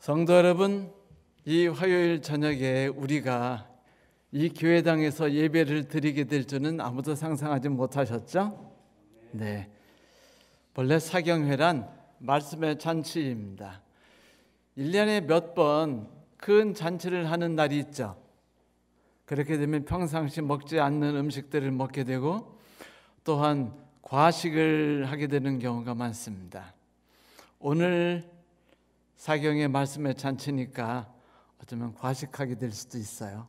성도 여러분, 이 화요일 저녁에 우리가 이 교회당에서 예배를 드리게 될 줄은 아무도 상상하지 못하셨죠? 네. 본래 사경회란 말씀의 잔치입니다. 1년에 몇 번 큰 잔치를 하는 날이 있죠. 그렇게 되면 평상시 먹지 않는 음식들을 먹게 되고 또한 과식을 하게 되는 경우가 많습니다. 오늘 사경의 말씀의 잔치니까 어쩌면 과식하게 될 수도 있어요.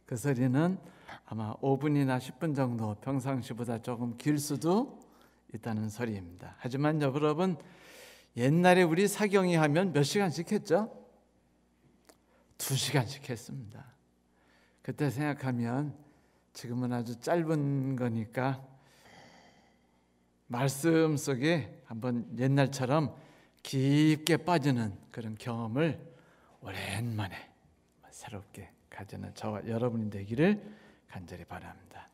그 소리는 아마 5분이나 10분 정도 평상시보다 조금 길 수도 있다는 소리입니다. 하지만 여러분, 옛날에 우리 사경이 하면 몇 시간씩 했죠? 2시간씩 했습니다. 그때 생각하면 지금은 아주 짧은 거니까 말씀 속에 한번 옛날처럼 깊게 빠지는 그런 경험을 오랜만에 새롭게 가지는 저와 여러분이 되기를 간절히 바랍니다.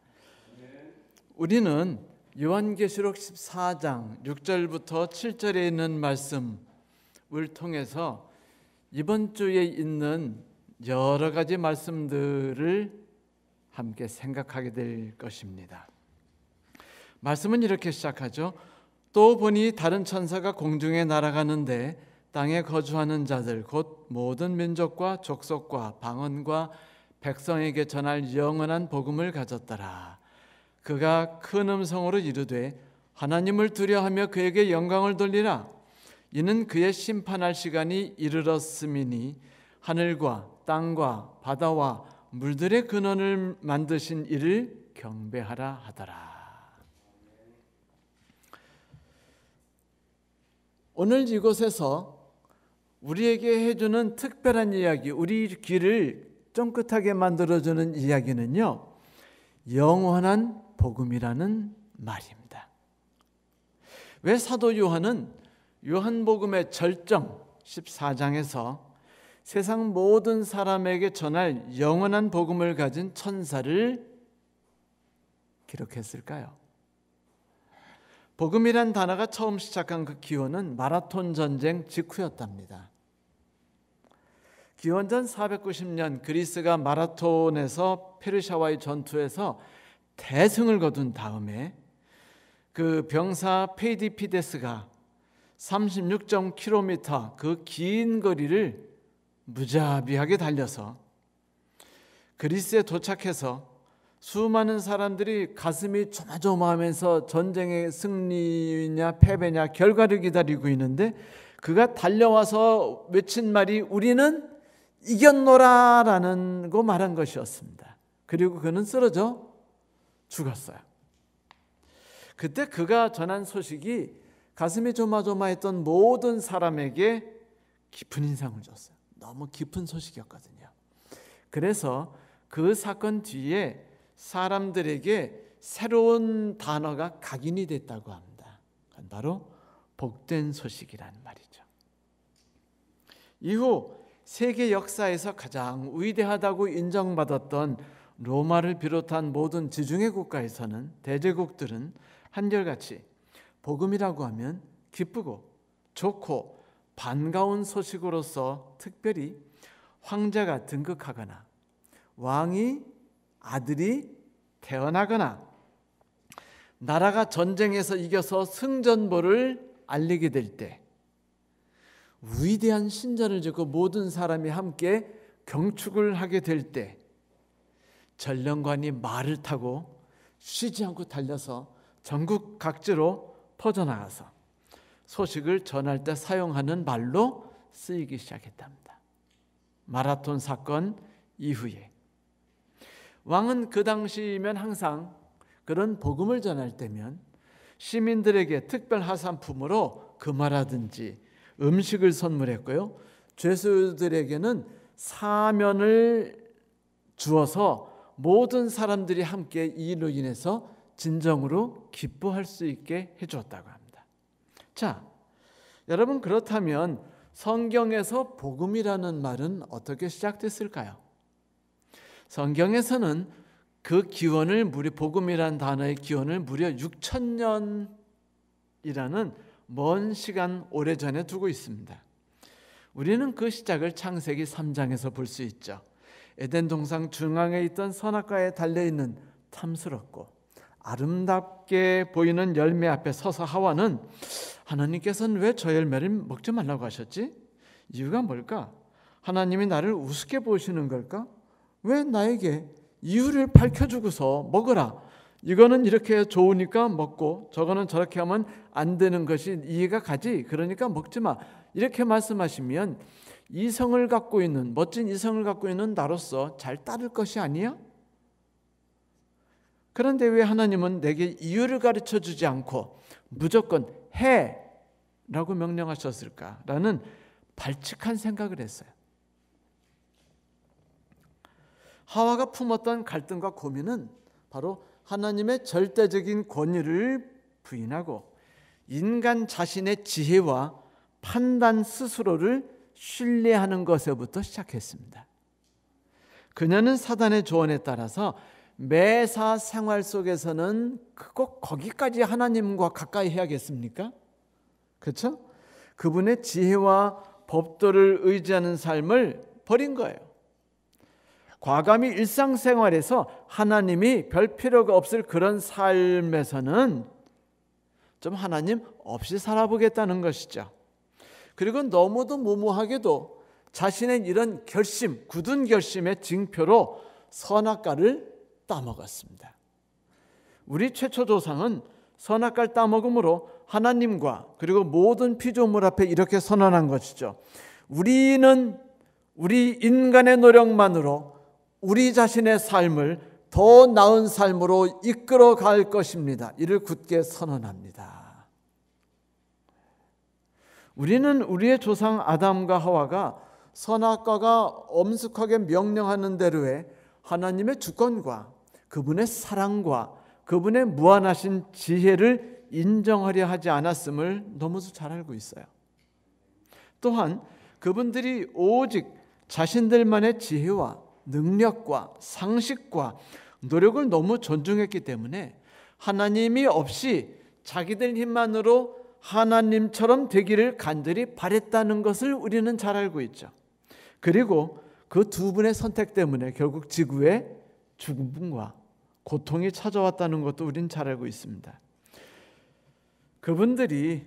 우리는 요한계시록 14장 6절부터 7절에 있는 말씀을 통해서 이번 주에 있는 여러 가지 말씀들을 함께 생각하게 될 것입니다. 말씀은 이렇게 시작하죠. 또 보니 다른 천사가 공중에 날아가는데 땅에 거주하는 자들 곧 모든 민족과 족속과 방언과 백성에게 전할 영원한 복음을 가졌더라. 그가 큰 음성으로 이르되 하나님을 두려워하며 그에게 영광을 돌리라. 이는 그의 심판할 시간이 이르렀음이니 하늘과 땅과 바다와 물들의 근원을 만드신 이를 경배하라 하더라. 오늘 이곳에서 우리에게 해주는 특별한 이야기, 우리 귀를 쫑긋하게 만들어주는 이야기는요, 영원한 복음이라는 말입니다. 왜 사도 요한은 요한복음의 절정 14장에서 세상 모든 사람에게 전할 영원한 복음을 가진 천사를 기록했을까요? 복음이란 단어가 처음 시작한 그 기원은 마라톤 전쟁 직후였답니다. 기원전 490년 그리스가 마라톤에서 페르시아와의 전투에서 대승을 거둔 다음에 그 병사 페이디피데스가 36.km 그 긴 거리를 무자비하게 달려서 그리스에 도착해서 수많은 사람들이 가슴이 조마조마하면서 전쟁의 승리냐 패배냐 결과를 기다리고 있는데 그가 달려와서 외친 말이 우리는 이겼노라라는 거 말한 것이었습니다. 그리고 그는 쓰러져 죽었어요. 그때 그가 전한 소식이 가슴이 조마조마했던 모든 사람에게 깊은 인상을 줬어요. 너무 깊은 소식이었거든요. 그래서 그 사건 뒤에 사람들에게 새로운 단어가 각인이 됐다고 합니다. 그건 바로 복된 소식이라는 말이죠. 이후 세계 역사에서 가장 위대하다고 인정받았던 로마를 비롯한 모든 지중해 국가에서는 대제국들은 한결같이 복음이라고 하면 기쁘고 좋고 반가운 소식으로서 특별히 황제가 등극하거나 왕이 아들이 태어나거나 나라가 전쟁에서 이겨서 승전보를 알리게 될 때 위대한 신전을 짓고 모든 사람이 함께 경축을 하게 될 때 전령관이 말을 타고 쉬지 않고 달려서 전국 각지로 퍼져나가서 소식을 전할 때 사용하는 말로 쓰이기 시작했답니다. 마라톤 사건 이후에 왕은 그 당시면 항상 그런 복음을 전할 때면 시민들에게 특별 하산품으로 금화라든지 음식을 선물했고요. 죄수들에게는 사면을 주어서 모든 사람들이 함께 이 일로 인해서 진정으로 기뻐할 수 있게 해주었다고 합니다. 자, 여러분 그렇다면 성경에서 복음이라는 말은 어떻게 시작됐을까요? 성경에서는 그 기원을 복음이라는 단어의 기원을 무려 6,000년이라는 먼 시간 오래전에 두고 있습니다. 우리는 그 시작을 창세기 3장에서 볼 수 있죠. 에덴 동산 중앙에 있던 선악과에 달려있는 탐스럽고 아름답게 보이는 열매 앞에 서서 하와는 하나님께서는 왜 저 열매를 먹지 말라고 하셨지? 이유가 뭘까? 하나님이 나를 우습게 보시는 걸까? 왜 나에게 이유를 밝혀주고서 먹어라, 이거는 이렇게 좋으니까 먹고 저거는 저렇게 하면 안 되는 것이 이해가 가지, 그러니까 먹지 마, 이렇게 말씀하시면 이성을 갖고 있는, 멋진 이성을 갖고 있는 나로서 잘 따를 것이 아니야? 그런데 왜 하나님은 내게 이유를 가르쳐 주지 않고 무조건 해 라고 명령하셨을까라는 발칙한 생각을 했어요. 하와가 품었던 갈등과 고민은 바로 하나님의 절대적인 권위를 부인하고 인간 자신의 지혜와 판단 스스로를 신뢰하는 것에부터 시작했습니다. 그녀는 사단의 조언에 따라서 매사 생활 속에서는 꼭 거기까지 하나님과 가까이 해야겠습니까? 그렇죠? 그분의 지혜와 법도를 의지하는 삶을 버린 거예요. 과감히 일상생활에서 하나님이 별 필요가 없을 그런 삶에서는 좀 하나님 없이 살아보겠다는 것이죠. 그리고 너무도 무모하게도 자신의 이런 결심, 굳은 결심의 징표로 선악과를 따먹었습니다. 우리 최초 조상은 선악과를 따먹음으로 하나님과 그리고 모든 피조물 앞에 이렇게 선언한 것이죠. 우리는 우리 인간의 노력만으로 우리 자신의 삶을 더 나은 삶으로 이끌어 갈 것입니다. 이를 굳게 선언합니다. 우리는 우리의 조상 아담과 하와가 선악과가 엄숙하게 명령하는 대로의 하나님의 주권과 그분의 사랑과 그분의 무한하신 지혜를 인정하려 하지 않았음을 너무도 잘 알고 있어요. 또한 그분들이 오직 자신들만의 지혜와 능력과 상식과 노력을 너무 존중했기 때문에 하나님이 없이 자기들 힘만으로 하나님처럼 되기를 간절히 바랬다는 것을 우리는 잘 알고 있죠. 그리고 그 두 분의 선택 때문에 결국 지구에 죽음과 고통이 찾아왔다는 것도 우리는 잘 알고 있습니다. 그분들이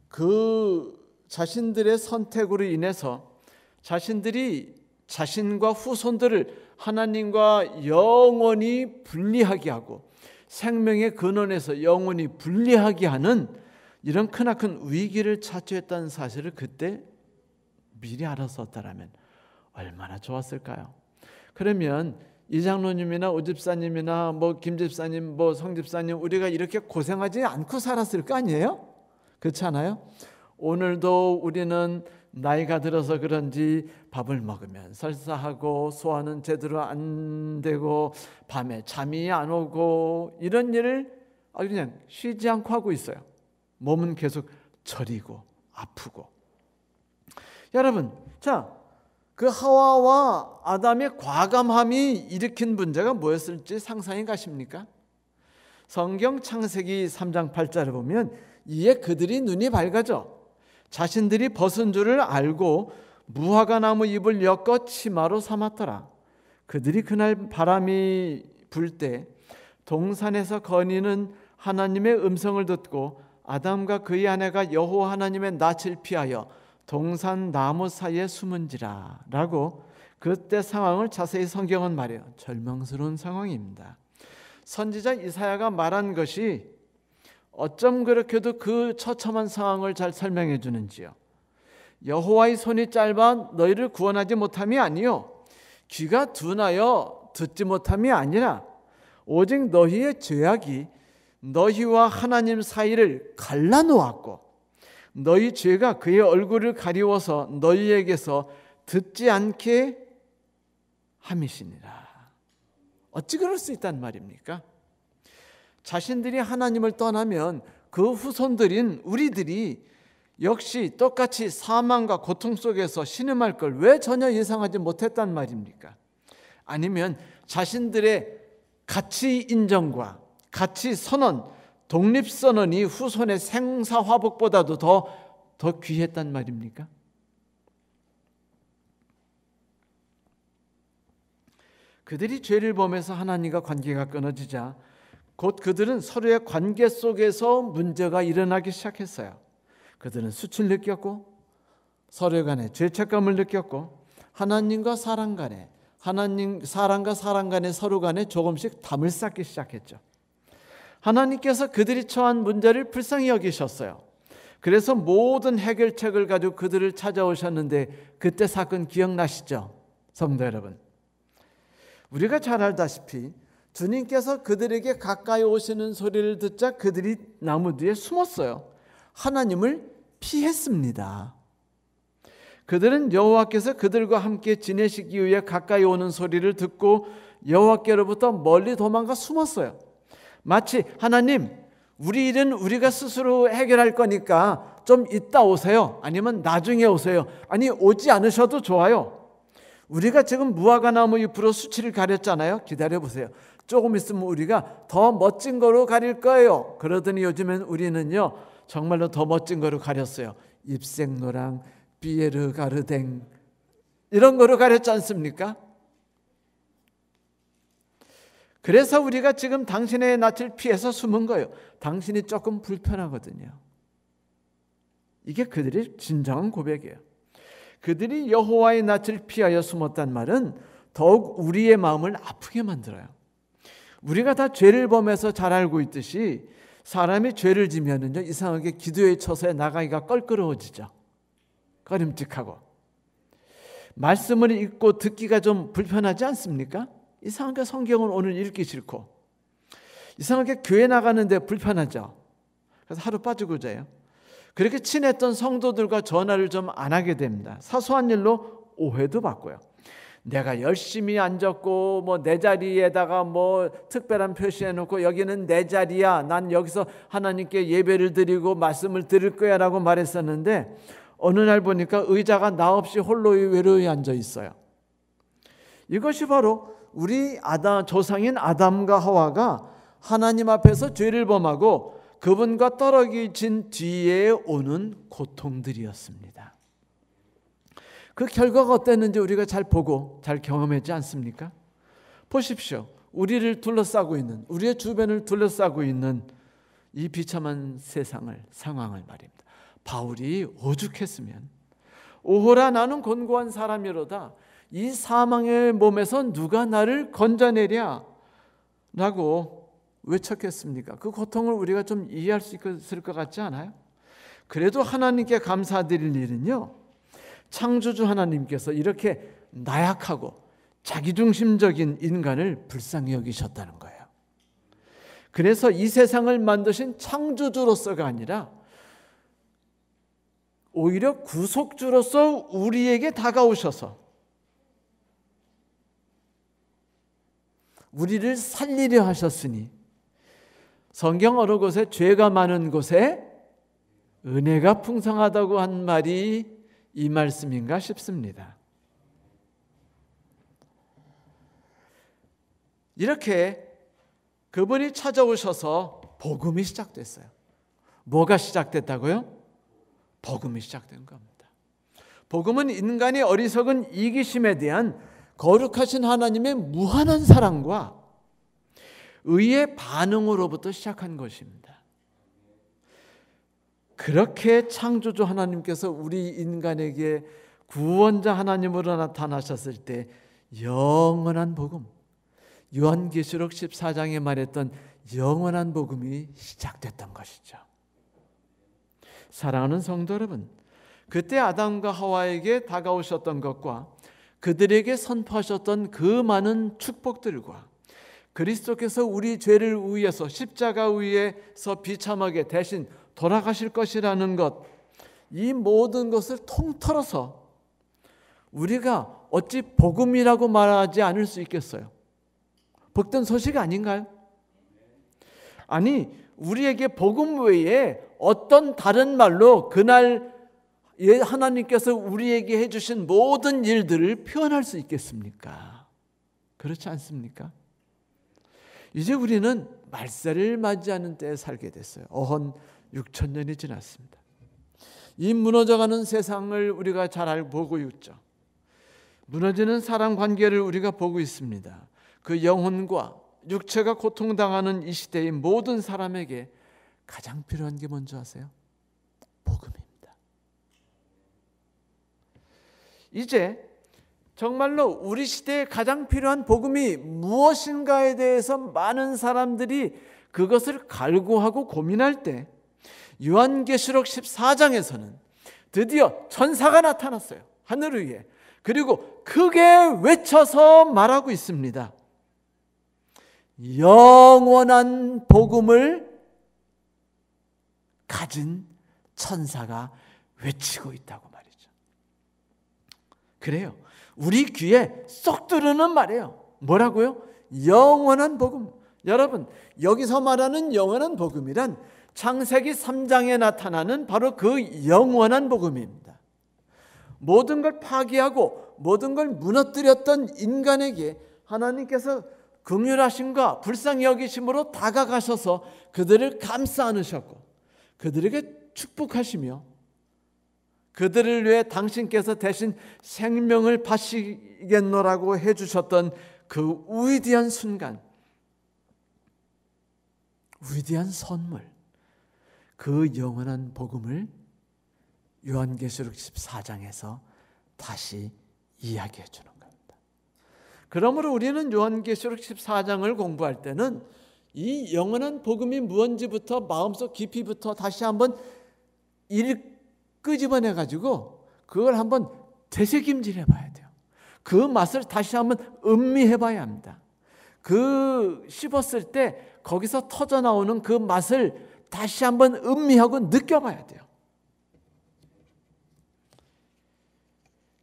그 자신들의 선택으로 인해서 자신들이 자신과 후손들을 하나님과 영원히 분리하게 하고 생명의 근원에서 영원히 분리하게 하는 이런 크나큰 위기를 자초했다는 사실을 그때 미리 알았었다라면 얼마나 좋았을까요? 그러면 이 장로님이나 오 집사님이나 김 집사님, 성 집사님, 우리가 이렇게 고생하지 않고 살았을 거 아니에요? 그렇지 않아요? 오늘도 우리는 나이가 들어서 그런지 밥을 먹으면 설사하고 소화는 제대로 안 되고 밤에 잠이 안 오고 이런 일을 그냥 쉬지 않고 하고 있어요. 몸은 계속 저리고 아프고. 여러분, 자, 그 하와와 아담의 과감함이 일으킨 문제가 뭐였을지 상상이 가십니까? 성경 창세기 3장 8절을 보면 이에 그들이 눈이 밝아져 자신들이 벗은 줄을 알고 무화과 나무 잎을 엮어 치마로 삼았더라. 그들이 그날 바람이 불 때 동산에서 거니는 하나님의 음성을 듣고 아담과 그의 아내가 여호와 하나님의 낯을 피하여 동산 나무 사이에 숨은지라 라고 그때 상황을 자세히 성경은 말해요. 절망스러운 상황입니다. 선지자 이사야가 말한 것이 어쩜 그렇게도 그 처참한 상황을 잘 설명해 주는지요. 여호와의 손이 짧아 너희를 구원하지 못함이 아니요 귀가 둔하여 듣지 못함이 아니라 오직 너희의 죄악이 너희와 하나님 사이를 갈라놓았고 너희 죄가 그의 얼굴을 가리워서 너희에게서 듣지 않게 함이시니라. 어찌 그럴 수 있단 말입니까? 자신들이 하나님을 떠나면 그 후손들인 우리들이 역시 똑같이 사망과 고통 속에서 신음할 걸 왜 전혀 예상하지 못했단 말입니까? 아니면 자신들의 가치 인정과 가치 선언, 독립선언이 후손의 생사화복보다도 더 귀했단 말입니까? 그들이 죄를 범해서 하나님과 관계가 끊어지자 곧 그들은 서로의 관계 속에서 문제가 일어나기 시작했어요. 그들은 수치를 느꼈고 서로 간에 죄책감을 느꼈고 하나님과 사람 간에 사람과 사람 간에 서로 간에 조금씩 담을 쌓기 시작했죠. 하나님께서 그들이 처한 문제를 불쌍히 여기셨어요. 그래서 모든 해결책을 가지고 그들을 찾아오셨는데 그때 사건 기억나시죠? 성도 여러분, 우리가 잘 알다시피 주님께서 그들에게 가까이 오시는 소리를 듣자 그들이 나무 뒤에 숨었어요. 하나님을 피했습니다. 그들은 여호와께서 그들과 함께 지내시기 위해 가까이 오는 소리를 듣고 여호와께로부터 멀리 도망가 숨었어요. 마치 하나님, 우리 일은 우리가 스스로 해결할 거니까 좀 이따 오세요. 아니면 나중에 오세요. 아니, 오지 않으셔도 좋아요. 우리가 지금 무화과나무 잎으로 수치를 가렸잖아요. 기다려보세요. 조금 있으면 우리가 더 멋진 거로 가릴 거예요. 그러더니 요즘엔 우리는요, 정말로 더 멋진 거로 가렸어요. 입생노랑, 비에르 가르댕 이런 거로 가렸지 않습니까? 그래서 우리가 지금 당신의 낯을 피해서 숨은 거예요. 당신이 조금 불편하거든요. 이게 그들의 진정한 고백이에요. 그들이 여호와의 낯을 피하여 숨었단 말은 더욱 우리의 마음을 아프게 만들어요. 우리가 다 죄를 범해서 잘 알고 있듯이 사람이 죄를 지면은요, 이상하게 기도의 처소에 나가기가 껄끄러워지죠. 꺼림직하고 말씀을 읽고 듣기가 좀 불편하지 않습니까? 이상하게 성경을 오늘 읽기 싫고 이상하게 교회 나가는데 불편하죠. 그래서 하루 빠지고 자요. 그렇게 친했던 성도들과 전화를 좀 안 하게 됩니다. 사소한 일로 오해도 받고요. 내가 열심히 앉았고 뭐 내 자리에다가 뭐 특별한 표시해놓고 여기는 내 자리야, 난 여기서 하나님께 예배를 드리고 말씀을 들을 거야 라고 말했었는데 어느 날 보니까 의자가 나 없이 홀로 외로이 앉아 있어요. 이것이 바로 우리 조상인 아담과 하와가 하나님 앞에서 죄를 범하고 그분과 떨어진 뒤에 오는 고통들이었습니다. 그 결과가 어땠는지 우리가 잘 보고 잘 경험했지 않습니까? 보십시오. 우리를 둘러싸고 있는, 우리의 주변을 둘러싸고 있는 이 비참한 상황을 말입니다. 바울이 오죽했으면 오호라 나는 곤고한 사람이로다, 이 사망의 몸에서 누가 나를 건져내랴 라고 외쳤겠습니까? 그 고통을 우리가 좀 이해할 수 있을 것 같지 않아요? 그래도 하나님께 감사드릴 일은요, 창조주 하나님께서 이렇게 나약하고 자기중심적인 인간을 불쌍히 여기셨다는 거예요. 그래서 이 세상을 만드신 창조주로서가 아니라 오히려 구속주로서 우리에게 다가오셔서 우리를 살리려 하셨으니 성경 어느 곳에 죄가 많은 곳에 은혜가 풍성하다고 한 말이 이 말씀인가 싶습니다. 이렇게 그분이 찾아오셔서 복음이 시작됐어요. 뭐가 시작됐다고요? 복음이 시작된 겁니다. 복음은 인간의 어리석은 이기심에 대한 거룩하신 하나님의 무한한 사랑과 의의 반응으로부터 시작한 것입니다. 그렇게 창조주 하나님께서 우리 인간에게 구원자 하나님으로 나타나셨을 때 영원한 복음, 요한계시록 14장에 말했던 영원한 복음이 시작됐던 것이죠. 사랑하는 성도 여러분, 그때 아담과 하와에게 다가오셨던 것과 그들에게 선포하셨던 그 많은 축복들과 그리스도께서 우리 죄를 위해서 십자가 위에서 비참하게 대신 돌아가실 것이라는 것, 이 모든 것을 통틀어서 우리가 어찌 복음이라고 말하지 않을 수 있겠어요? 복된 소식 아닌가요? 아니, 우리에게 복음 외에 어떤 다른 말로 그날 하나님께서 우리에게 해주신 모든 일들을 표현할 수 있겠습니까? 그렇지 않습니까? 이제 우리는 말세를 맞이하는 때에 살게 됐어요. 어헌 6,000년이 지났습니다. 이 무너져가는 세상을 우리가 잘 보고 있죠. 무너지는 사람 관계를 우리가 보고 있습니다. 그 영혼과 육체가 고통당하는 이 시대의 모든 사람에게 가장 필요한 게 뭔지 아세요? 복음입니다. 이제 정말로 우리 시대에 가장 필요한 복음이 무엇인가에 대해서 많은 사람들이 그것을 갈구하고 고민할 때 요한계시록 14장에서는 드디어 천사가 나타났어요. 하늘 위에. 그리고 크게 외쳐서 말하고 있습니다. 영원한 복음을 가진 천사가 외치고 있다고 말이죠. 그래요. 우리 귀에 쏙 들어오는 말이에요. 뭐라고요? 영원한 복음. 여러분, 여기서 말하는 영원한 복음이란 창세기 3장에 나타나는 바로 그 영원한 복음입니다. 모든 걸 파괴하고 모든 걸 무너뜨렸던 인간에게 하나님께서 긍휼하심과 불쌍히 여기심으로 다가가셔서 그들을 감싸 안으셨고 그들에게 축복하시며 그들을 위해 당신께서 대신 생명을 바치겠노라고 해주셨던 그 위대한 순간, 위대한 선물, 그 영원한 복음을 요한계시록 14장에서 다시 이야기해 주는 겁니다. 그러므로 우리는 요한계시록 14장을 공부할 때는 이 영원한 복음이 무엇인지부터 마음속 깊이부터 다시 한번 끄집어내 가지고 그걸 한번 되새김질해 봐야 돼요. 그 맛을 다시 한번 음미해 봐야 합니다. 그 씹었을 때 거기서 터져 나오는 그 맛을 다시 한번 음미하고 느껴봐야 돼요.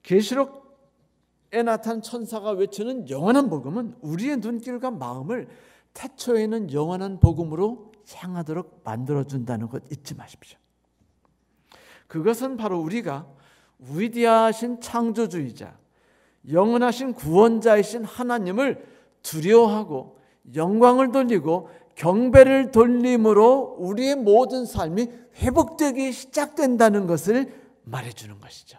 계시록에 나타난 천사가 외치는 영원한 복음은 우리의 눈길과 마음을 태초에는 영원한 복음으로 향하도록 만들어준다는 것 잊지 마십시오. 그것은 바로 우리가 위대하신 창조주이자 영원하신 구원자이신 하나님을 두려워하고 영광을 돌리고 경배를 돌림으로 우리의 모든 삶이 회복되기 시작된다는 것을 말해주는 것이죠.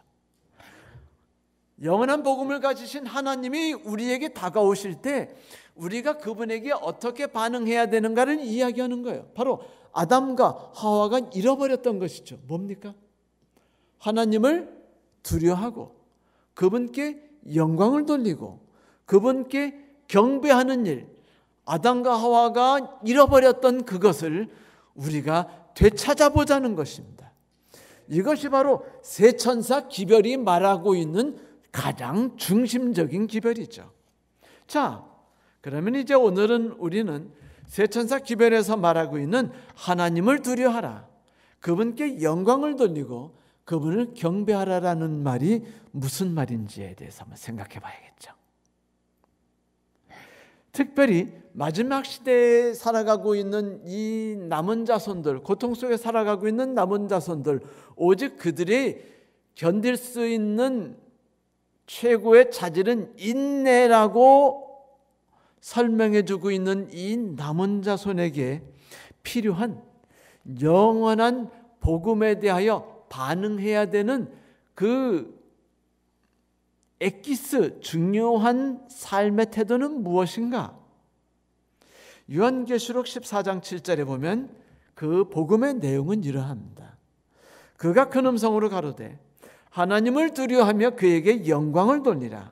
영원한 복음을 가지신 하나님이 우리에게 다가오실 때 우리가 그분에게 어떻게 반응해야 되는가를 이야기하는 거예요. 바로 아담과 하와가 잃어버렸던 것이죠. 뭡니까? 하나님을 두려워하고 그분께 영광을 돌리고 그분께 경배하는 일, 아담과 하와가 잃어버렸던 그것을 우리가 되찾아보자는 것입니다. 이것이 바로 세 천사 기별이 말하고 있는 가장 중심적인 기별이죠. 자, 그러면 이제 오늘은 우리는 세 천사 기별에서 말하고 있는 하나님을 두려워하라, 그분께 영광을 돌리고 그분을 경배하라라는 말이 무슨 말인지에 대해서 한번 생각해 봐야겠죠. 특별히 마지막 시대에 살아가고 있는 이 남은 자손들, 고통 속에 살아가고 있는 남은 자손들, 오직 그들이 견딜 수 있는 최고의 자질은 인내라고 설명해 주고 있는 이 남은 자손에게 필요한 영원한 복음에 대하여 반응해야 되는 그 엑기스, 중요한 삶의 태도는 무엇인가? 요한계시록 14장 7절에 보면 그 복음의 내용은 이러합니다. 그가 큰 음성으로 가로되 하나님을 두려워하며 그에게 영광을 돌리라.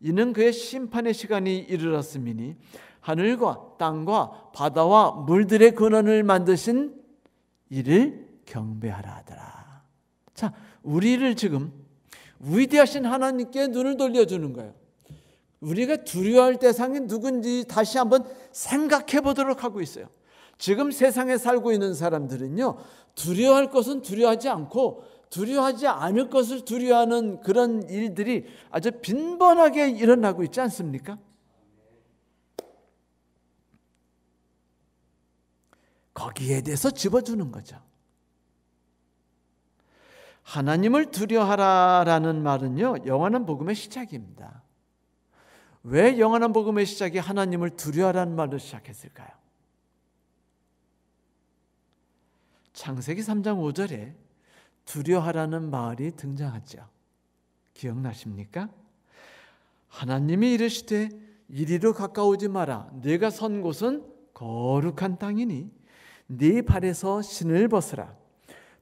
이는 그의 심판의 시간이 이르렀음이니 하늘과 땅과 바다와 물들의 근원을 만드신 이를 경배하라 하더라. 자, 우리를 지금 위대하신 하나님께 눈을 돌려주는 거예요. 우리가 두려워할 대상이 누군지 다시 한번 생각해 보도록 하고 있어요. 지금 세상에 살고 있는 사람들은요, 두려워할 것은 두려워하지 않고 두려워하지 않을 것을 두려워하는 그런 일들이 아주 빈번하게 일어나고 있지 않습니까? 거기에 대해서 집어주는 거죠. 하나님을 두려워하라라는 말은요, 영원한 복음의 시작입니다. 왜 영원한 복음의 시작이 하나님을 두려워하라는 말로 시작했을까요? 창세기 3장 5절에 두려워하라는 말이 등장하죠. 기억나십니까? 하나님이 이르시되 이리로 가까우지 마라. 네가 선 곳은 거룩한 땅이니 네 발에서 신을 벗으라.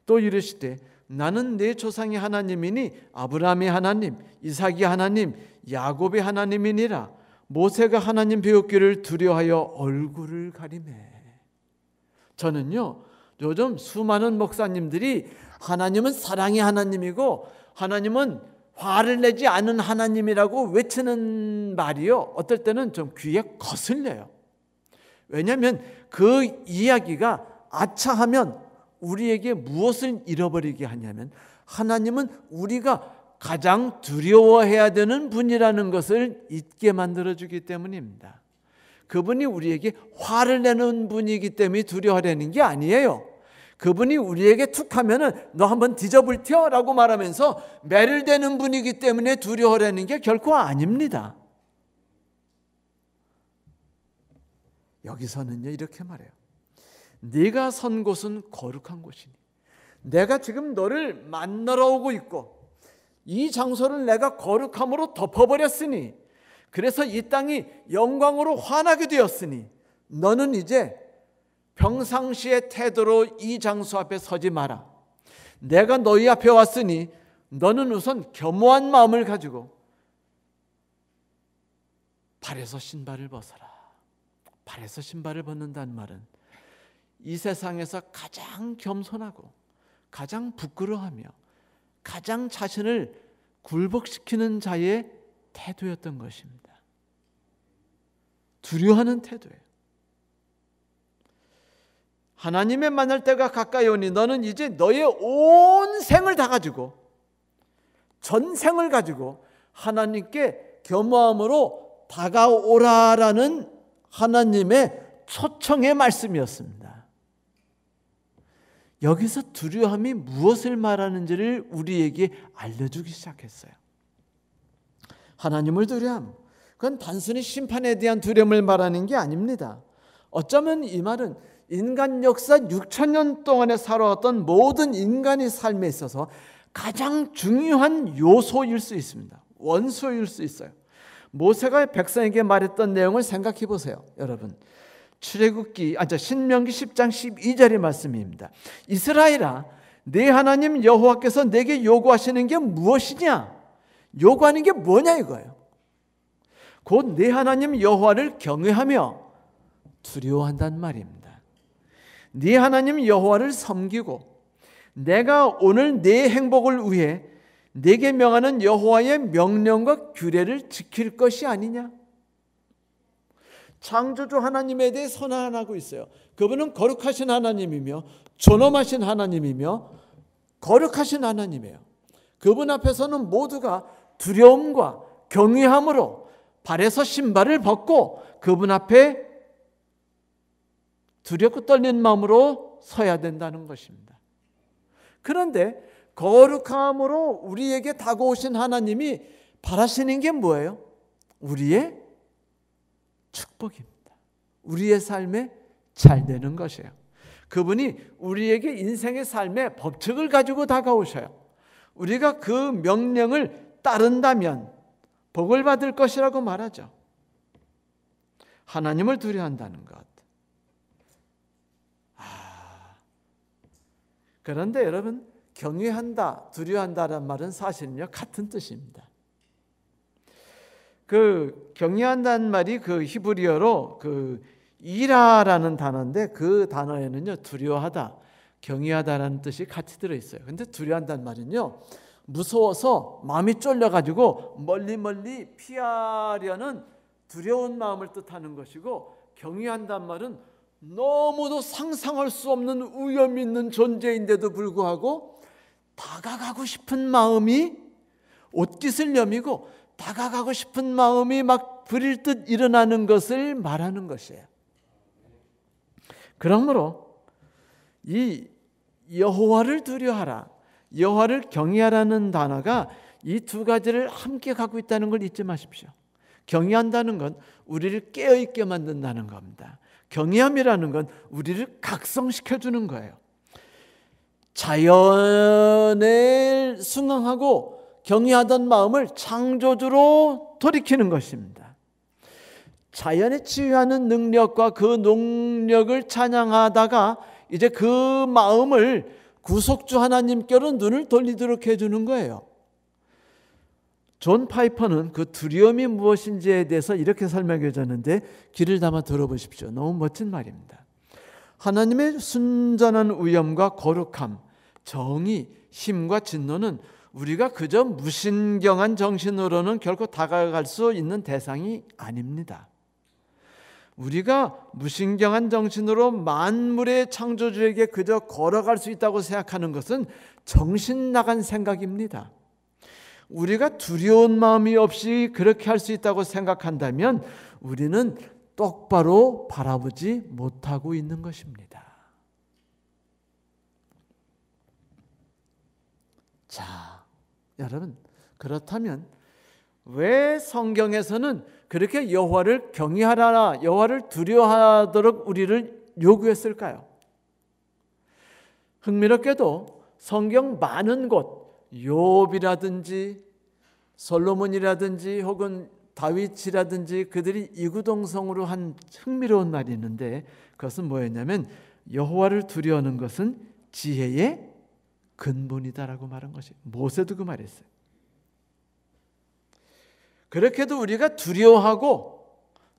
또 이르시되 나는 네 조상의 하나님이니 아브라함의 하나님, 이삭의 하나님, 야곱의 하나님이니라. 모세가 하나님 배웠기를 두려워하여 얼굴을 가리매. 저는요, 요즘 수많은 목사님들이 하나님은 사랑의 하나님이고 하나님은 화를 내지 않은 하나님이라고 외치는 말이요, 어떨 때는 좀 귀에 거슬려요. 왜냐하면 그 이야기가 아차하면 우리에게 무엇을 잃어버리게 하냐면 하나님은 우리가 가장 두려워해야 되는 분이라는 것을 잊게 만들어주기 때문입니다. 그분이 우리에게 화를 내는 분이기 때문에 두려워하려는 게 아니에요. 그분이 우리에게 툭 하면은 너 한번 뒤져볼 텨 라고 말하면서 매를 대는 분이기 때문에 두려워하려는 게 결코 아닙니다. 여기서는요, 이렇게 말해요. 네가 선 곳은 거룩한 곳이니, 내가 지금 너를 만나러 오고 있고 이 장소를 내가 거룩함으로 덮어버렸으니, 그래서 이 땅이 영광으로 환하게 되었으니 너는 이제 평상시의 태도로 이 장소 앞에 서지 마라. 내가 너희 앞에 왔으니 너는 우선 겸허한 마음을 가지고 발에서 신발을 벗어라. 발에서 신발을 벗는다는 말은 이 세상에서 가장 겸손하고 가장 부끄러워하며 가장 자신을 굴복시키는 자의 태도였던 것입니다. 두려워하는 태도예요. 하나님의 만날 때가 가까이 오니 너는 이제 너의 온 생을 다 가지고, 전생을 가지고 하나님께 겸허함으로 다가오라라는 하나님의 초청의 말씀이었습니다. 여기서 두려움이 무엇을 말하는지를 우리에게 알려주기 시작했어요. 하나님을 두려움, 그건 단순히 심판에 대한 두려움을 말하는 게 아닙니다. 어쩌면 이 말은 인간 역사 6,000년 동안에 살아왔던 모든 인간의 삶에 있어서 가장 중요한 요소일 수 있습니다. 원소일 수 있어요. 모세가 백성에게 말했던 내용을 생각해 보세요. 여러분, 신명기 10장 12절의 말씀입니다. 이스라엘아, 네 하나님 여호와께서 내게 요구하시는 게 무엇이냐? 요구하는 게 뭐냐 이거예요. 곧 네 하나님 여호와를 경외하며 두려워한다는 말입니다. 네 하나님 여호와를 섬기고 내가 오늘 네 행복을 위해 내게 명하는 여호와의 명령과 규례를 지킬 것이 아니냐? 창조주 하나님에 대해 선언하고 있어요. 그분은 거룩하신 하나님이며 존엄하신 하나님이며 거룩하신 하나님이에요. 그분 앞에서는 모두가 두려움과 경외함으로 발에서 신발을 벗고 그분 앞에 두렵고 떨리는 마음으로 서야 된다는 것입니다. 그런데 거룩함으로 우리에게 다가오신 하나님이 바라시는 게 뭐예요? 우리의 축복입니다. 우리의 삶에 잘 되는 것이에요. 그분이 우리에게 인생의 삶의 법칙을 가지고 다가오셔요. 우리가 그 명령을 따른다면 복을 받을 것이라고 말하죠. 하나님을 두려워한다는 것. 그런데 여러분, 경외한다, 두려워한다는 말은 사실은요, 같은 뜻입니다. 그 경외한다는 말이 그 히브리어로 그 이라라는 단어인데, 그 단어에는요, 두려워하다, 경외하다라는 뜻이 같이 들어있어요. 근데 두려워한다는 말은요, 무서워서 마음이 쫄려가지고 멀리 피하려는 두려운 마음을 뜻하는 것이고, 경외한다는 말은 너무도 상상할 수 없는 위험이 있는 존재인데도 불구하고 다가가고 싶은 마음이 옷깃을 여미고 다가가고 싶은 마음이 막 부릴 듯 일어나는 것을 말하는 것이에요. 그러므로 이 여호와를 두려워하라, 여호와를 경외하라는 단어가 이 두 가지를 함께 갖고 있다는 걸 잊지 마십시오. 경외한다는 건 우리를 깨어있게 만든다는 겁니다. 경외함이라는 건 우리를 각성시켜주는 거예요. 자연에 순응하고 경외하던 마음을 창조주로 돌이키는 것입니다. 자연에 치유하는 능력과 그 능력을 찬양하다가 이제 그 마음을 구속주 하나님께로 눈을 돌리도록 해주는 거예요. 존 파이퍼는 그 두려움이 무엇인지에 대해서 이렇게 설명해 줬는데 귀를 담아 들어보십시오. 너무 멋진 말입니다. 하나님의 순전한 위엄과 거룩함, 정의, 힘과 진노는 우리가 그저 무신경한 정신으로는 결코 다가갈 수 있는 대상이 아닙니다. 우리가 무신경한 정신으로 만물의 창조주에게 그저 걸어갈 수 있다고 생각하는 것은 정신 나간 생각입니다. 우리가 두려운 마음이 없이 그렇게 할 수 있다고 생각한다면 우리는 똑바로 바라보지 못하고 있는 것입니다. 자, 여러분, 그렇다면 왜 성경에서는 그렇게 여호와를 경외하라, 여호와를 두려워하도록 우리를 요구했을까요? 흥미롭게도 성경 많은 곳, 욥이라든지 솔로몬이라든지 혹은 다윗이라든지 그들이 이구동성으로 한 흥미로운 말이 있는데 그것은 뭐였냐면 여호와를 두려워하는 것은 지혜의 근본이다라고 말한 것이, 모세도 그 말했어요. 그렇게도 우리가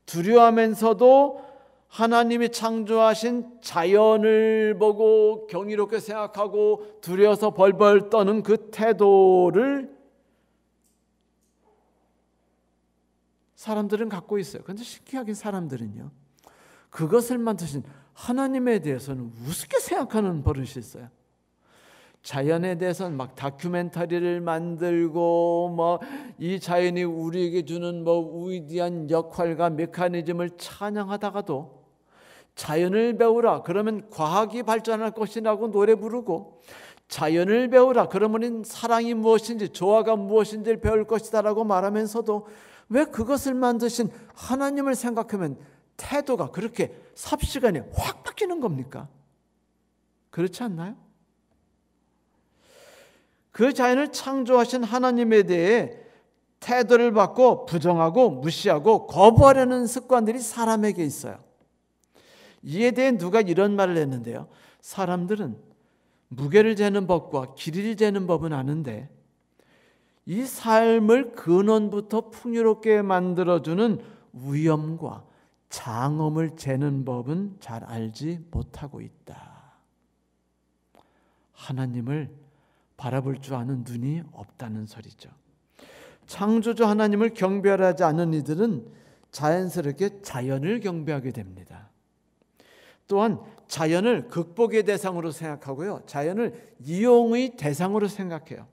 두려워하면서도 하나님이 창조하신 자연을 보고 경이롭게 생각하고 두려워서 벌벌 떠는 그 태도를 사람들은 갖고 있어요. 그런데 신기하게 사람들은요, 그것을 만드신 하나님에 대해서는 우습게 생각하는 버릇이 있어요. 자연에 대해서는 막 다큐멘터리를 만들고 이 자연이 우리에게 주는 위대한 역할과 메커니즘을 찬양하다가도 자연을 배우라 그러면 과학이 발전할 것이라고 노래 부르고, 자연을 배우라 그러면 사랑이 무엇인지 조화가 무엇인지를 배울 것이다라고 말하면서도 왜 그것을 만드신 하나님을 생각하면 태도가 그렇게 삽시간에 확 바뀌는 겁니까? 그렇지 않나요? 그 자연을 창조하신 하나님에 대해 태도를 받고 부정하고 무시하고 거부하려는 습관들이 사람에게 있어요. 이에 대해 누가 이런 말을 했는데요. 사람들은 무게를 재는 법과 길이를 재는 법은 아는데 이 삶을 근원부터 풍요롭게 만들어주는 위엄과 장엄을 재는 법은 잘 알지 못하고 있다. 하나님을 바라볼 줄 아는 눈이 없다는 소리죠. 창조주 하나님을 경배하지 않는 이들은 자연스럽게 자연을 경배하게 됩니다. 또한 자연을 극복의 대상으로 생각하고요, 자연을 이용의 대상으로 생각해요.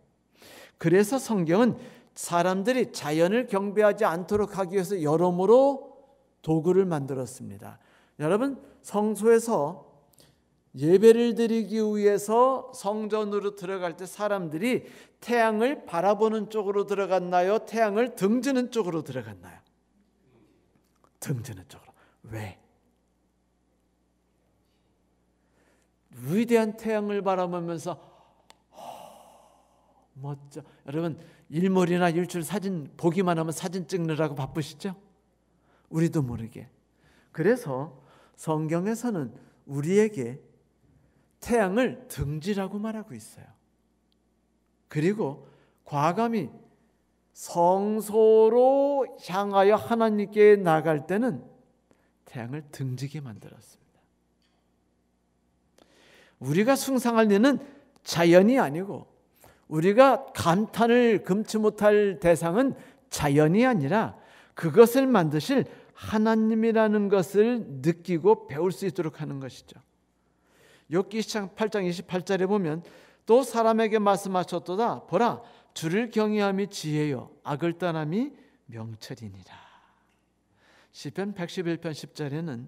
그래서 성경은 사람들이 자연을 경배하지 않도록 하기 위해서 여러모로 도구를 만들었습니다. 여러분, 성소에서 예배를 드리기 위해서 성전으로 들어갈 때 사람들이 태양을 바라보는 쪽으로 들어갔나요? 태양을 등지는 쪽으로 들어갔나요? 등지는 쪽으로. 왜? 위대한 태양을 바라보면서 멋져. 여러분, 일몰이나 일출 사진 보기만 하면 사진 찍느라고 바쁘시죠? 우리도 모르게. 그래서 성경에서는 우리에게 태양을 등지라고 말하고 있어요. 그리고 과감히 성소로 향하여 하나님께 나갈 때는 태양을 등지게 만들었습니다. 우리가 숭상할 일은 자연이 아니고, 우리가 감탄을 금치 못할 대상은 자연이 아니라 그것을 만드실 하나님이라는 것을 느끼고 배울 수 있도록 하는 것이죠. 욥기 8장 28절에 보면 또 사람에게 말씀하셨도다. 보라, 주를 경외함이 지혜요 악을 떠남이 명철이니라. 시편 111편 10절에는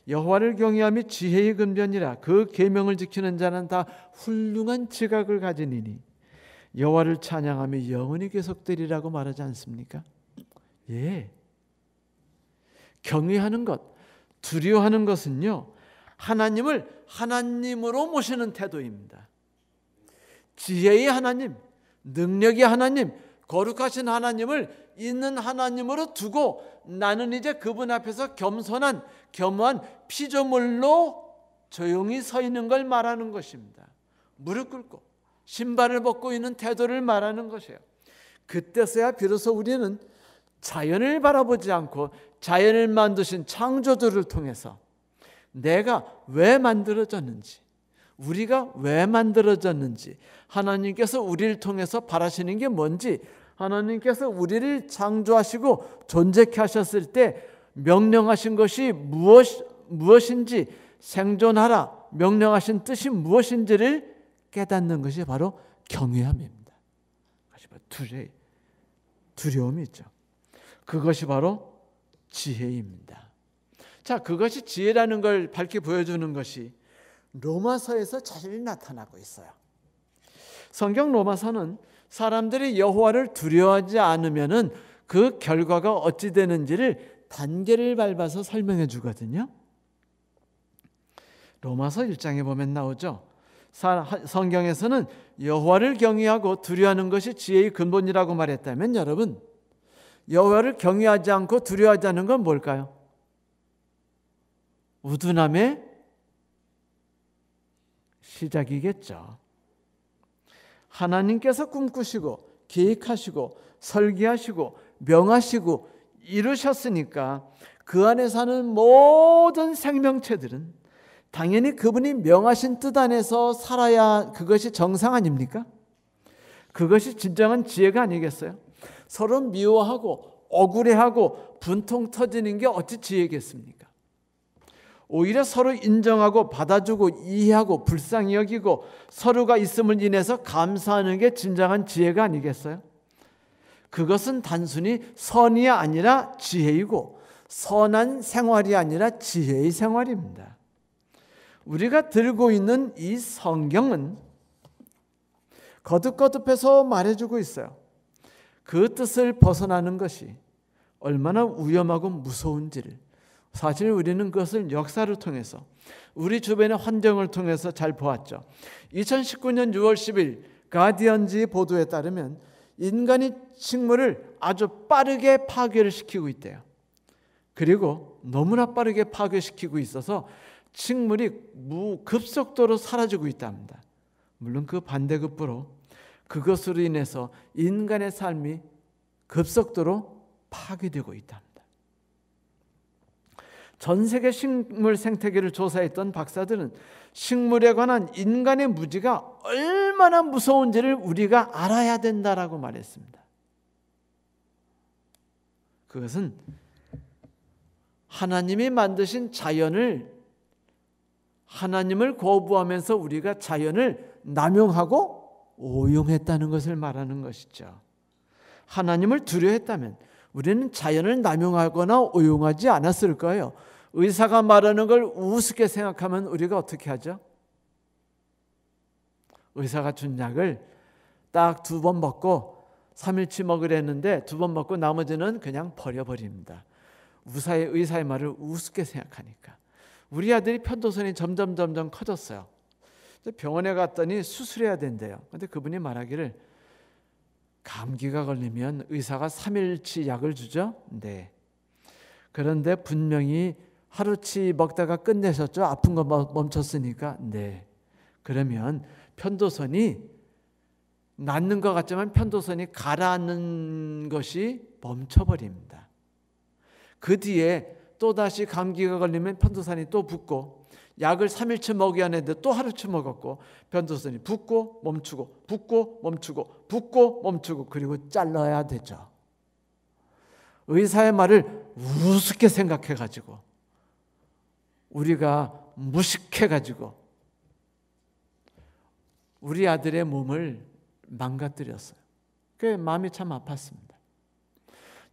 여호와를 경외함이 지혜의 근본이라 그 계명을 지키는 자는 다 훌륭한 지각을 가지니니 여호와를 찬양하며 영원히 계속되리라고 말하지 않습니까? 예. 경외하는 것, 두려워하는 것은요, 하나님을 하나님으로 모시는 태도입니다. 지혜의 하나님, 능력의 하나님, 거룩하신 하나님을 있는 하나님으로 두고 나는 이제 그분 앞에서 겸손한 겸허한 피조물로 조용히 서 있는 걸 말하는 것입니다. 무릎 꿇고 신발을 벗고 있는 태도를 말하는 것이에요. 그때서야 비로소 우리는 자연을 바라보지 않고 자연을 만드신 창조주를 통해서 내가 왜 만들어졌는지, 우리가 왜 만들어졌는지, 하나님께서 우리를 통해서 바라시는 게 뭔지, 하나님께서 우리를 창조하시고 존재케 하셨을 때 명령하신 것이 무엇인지, 생존하라 명령하신 뜻이 무엇인지를 깨닫는 것이 바로 경외함입니다. 그것이 바로 두려움이 있죠. 그것이 바로 지혜입니다. 자, 그것이 지혜라는 걸 밝히 보여주는 것이 로마서에서 자세히 나타나고 있어요. 성경 로마서는 사람들이 여호와를 두려워하지 않으면은 그 결과가 어찌 되는지를 단계를 밟아서 설명해 주거든요. 로마서 1장에 보면 나오죠. 성경에서는 여호와를 경외하고 두려워하는 것이 지혜의 근본이라고 말했다면, 여러분, 여호와를 경외하지 않고 두려워하지 않는 건 뭘까요? 우둔함의 시작이겠죠. 하나님께서 꿈꾸시고 계획하시고 설계하시고 명하시고 이루셨으니까 그 안에 사는 모든 생명체들은 당연히 그분이 명하신 뜻 안에서 살아야 그것이 정상 아닙니까? 그것이 진정한 지혜가 아니겠어요? 서로 미워하고 억울해하고 분통 터지는 게 어찌 지혜겠습니까? 오히려 서로 인정하고 받아주고 이해하고 불쌍히 여기고 서로가 있음을 인해서 감사하는 게 진정한 지혜가 아니겠어요? 그것은 단순히 선이 아니라 지혜이고 선한 생활이 아니라 지혜의 생활입니다. 우리가 들고 있는 이 성경은 거듭거듭해서 말해주고 있어요. 그 뜻을 벗어나는 것이 얼마나 위험하고 무서운지를, 사실 우리는 그것을 역사를 통해서 우리 주변의 환경을 통해서 잘 보았죠. 2019년 6월 10일 가디언지 보도에 따르면 인간이 식물을 아주 빠르게 파괴를 시키고 있대요. 그리고 너무나 빠르게 파괴시키고 있어서 식물이 급속도로 사라지고 있답니다. 물론 그 반대급부로 그것으로 인해서 인간의 삶이 급속도로 파괴되고 있답니다. 전 세계 식물 생태계를 조사했던 박사들은 식물에 관한 인간의 무지가 얼마나 무서운지를 우리가 알아야 된다라고 말했습니다. 그것은 하나님이 만드신 자연을, 하나님을 거부하면서 우리가 자연을 남용하고 오용했다는 것을 말하는 것이죠. 하나님을 두려워했다면 우리는 자연을 남용하거나 오용하지 않았을 거예요. 의사가 말하는 걸 우습게 생각하면 우리가 어떻게 하죠? 의사가 준 약을 딱 2번 먹고 3일치 먹으랬는데 2번 먹고 나머지는 그냥 버려버립니다. 의사의 말을 우습게 생각하니까. 우리 아들이 편도선이 점점 커졌어요. 병원에 갔더니 수술해야 된대요. 근데 그분이 말하기를 감기가 걸리면 의사가 3일치 약을 주죠? 네. 그런데 분명히 하루치 먹다가 끝내셨죠? 아픈 거 멈췄으니까? 네. 그러면 편도선이 낫는 것 같지만 편도선이 가라앉는 것이 멈춰버립니다. 그 뒤에 또다시 감기가 걸리면 편도선이 또 붓고, 약을 3일치 먹여야 하는데 또 하루치 먹었고 편도선이 붓고 멈추고 붓고 멈추고 붓고 멈추고, 그리고 잘라야 되죠. 의사의 말을 우습게 생각해가지고 우리가 무식해가지고 우리 아들의 몸을 망가뜨렸어요. 그게 마음이 참 아팠습니다.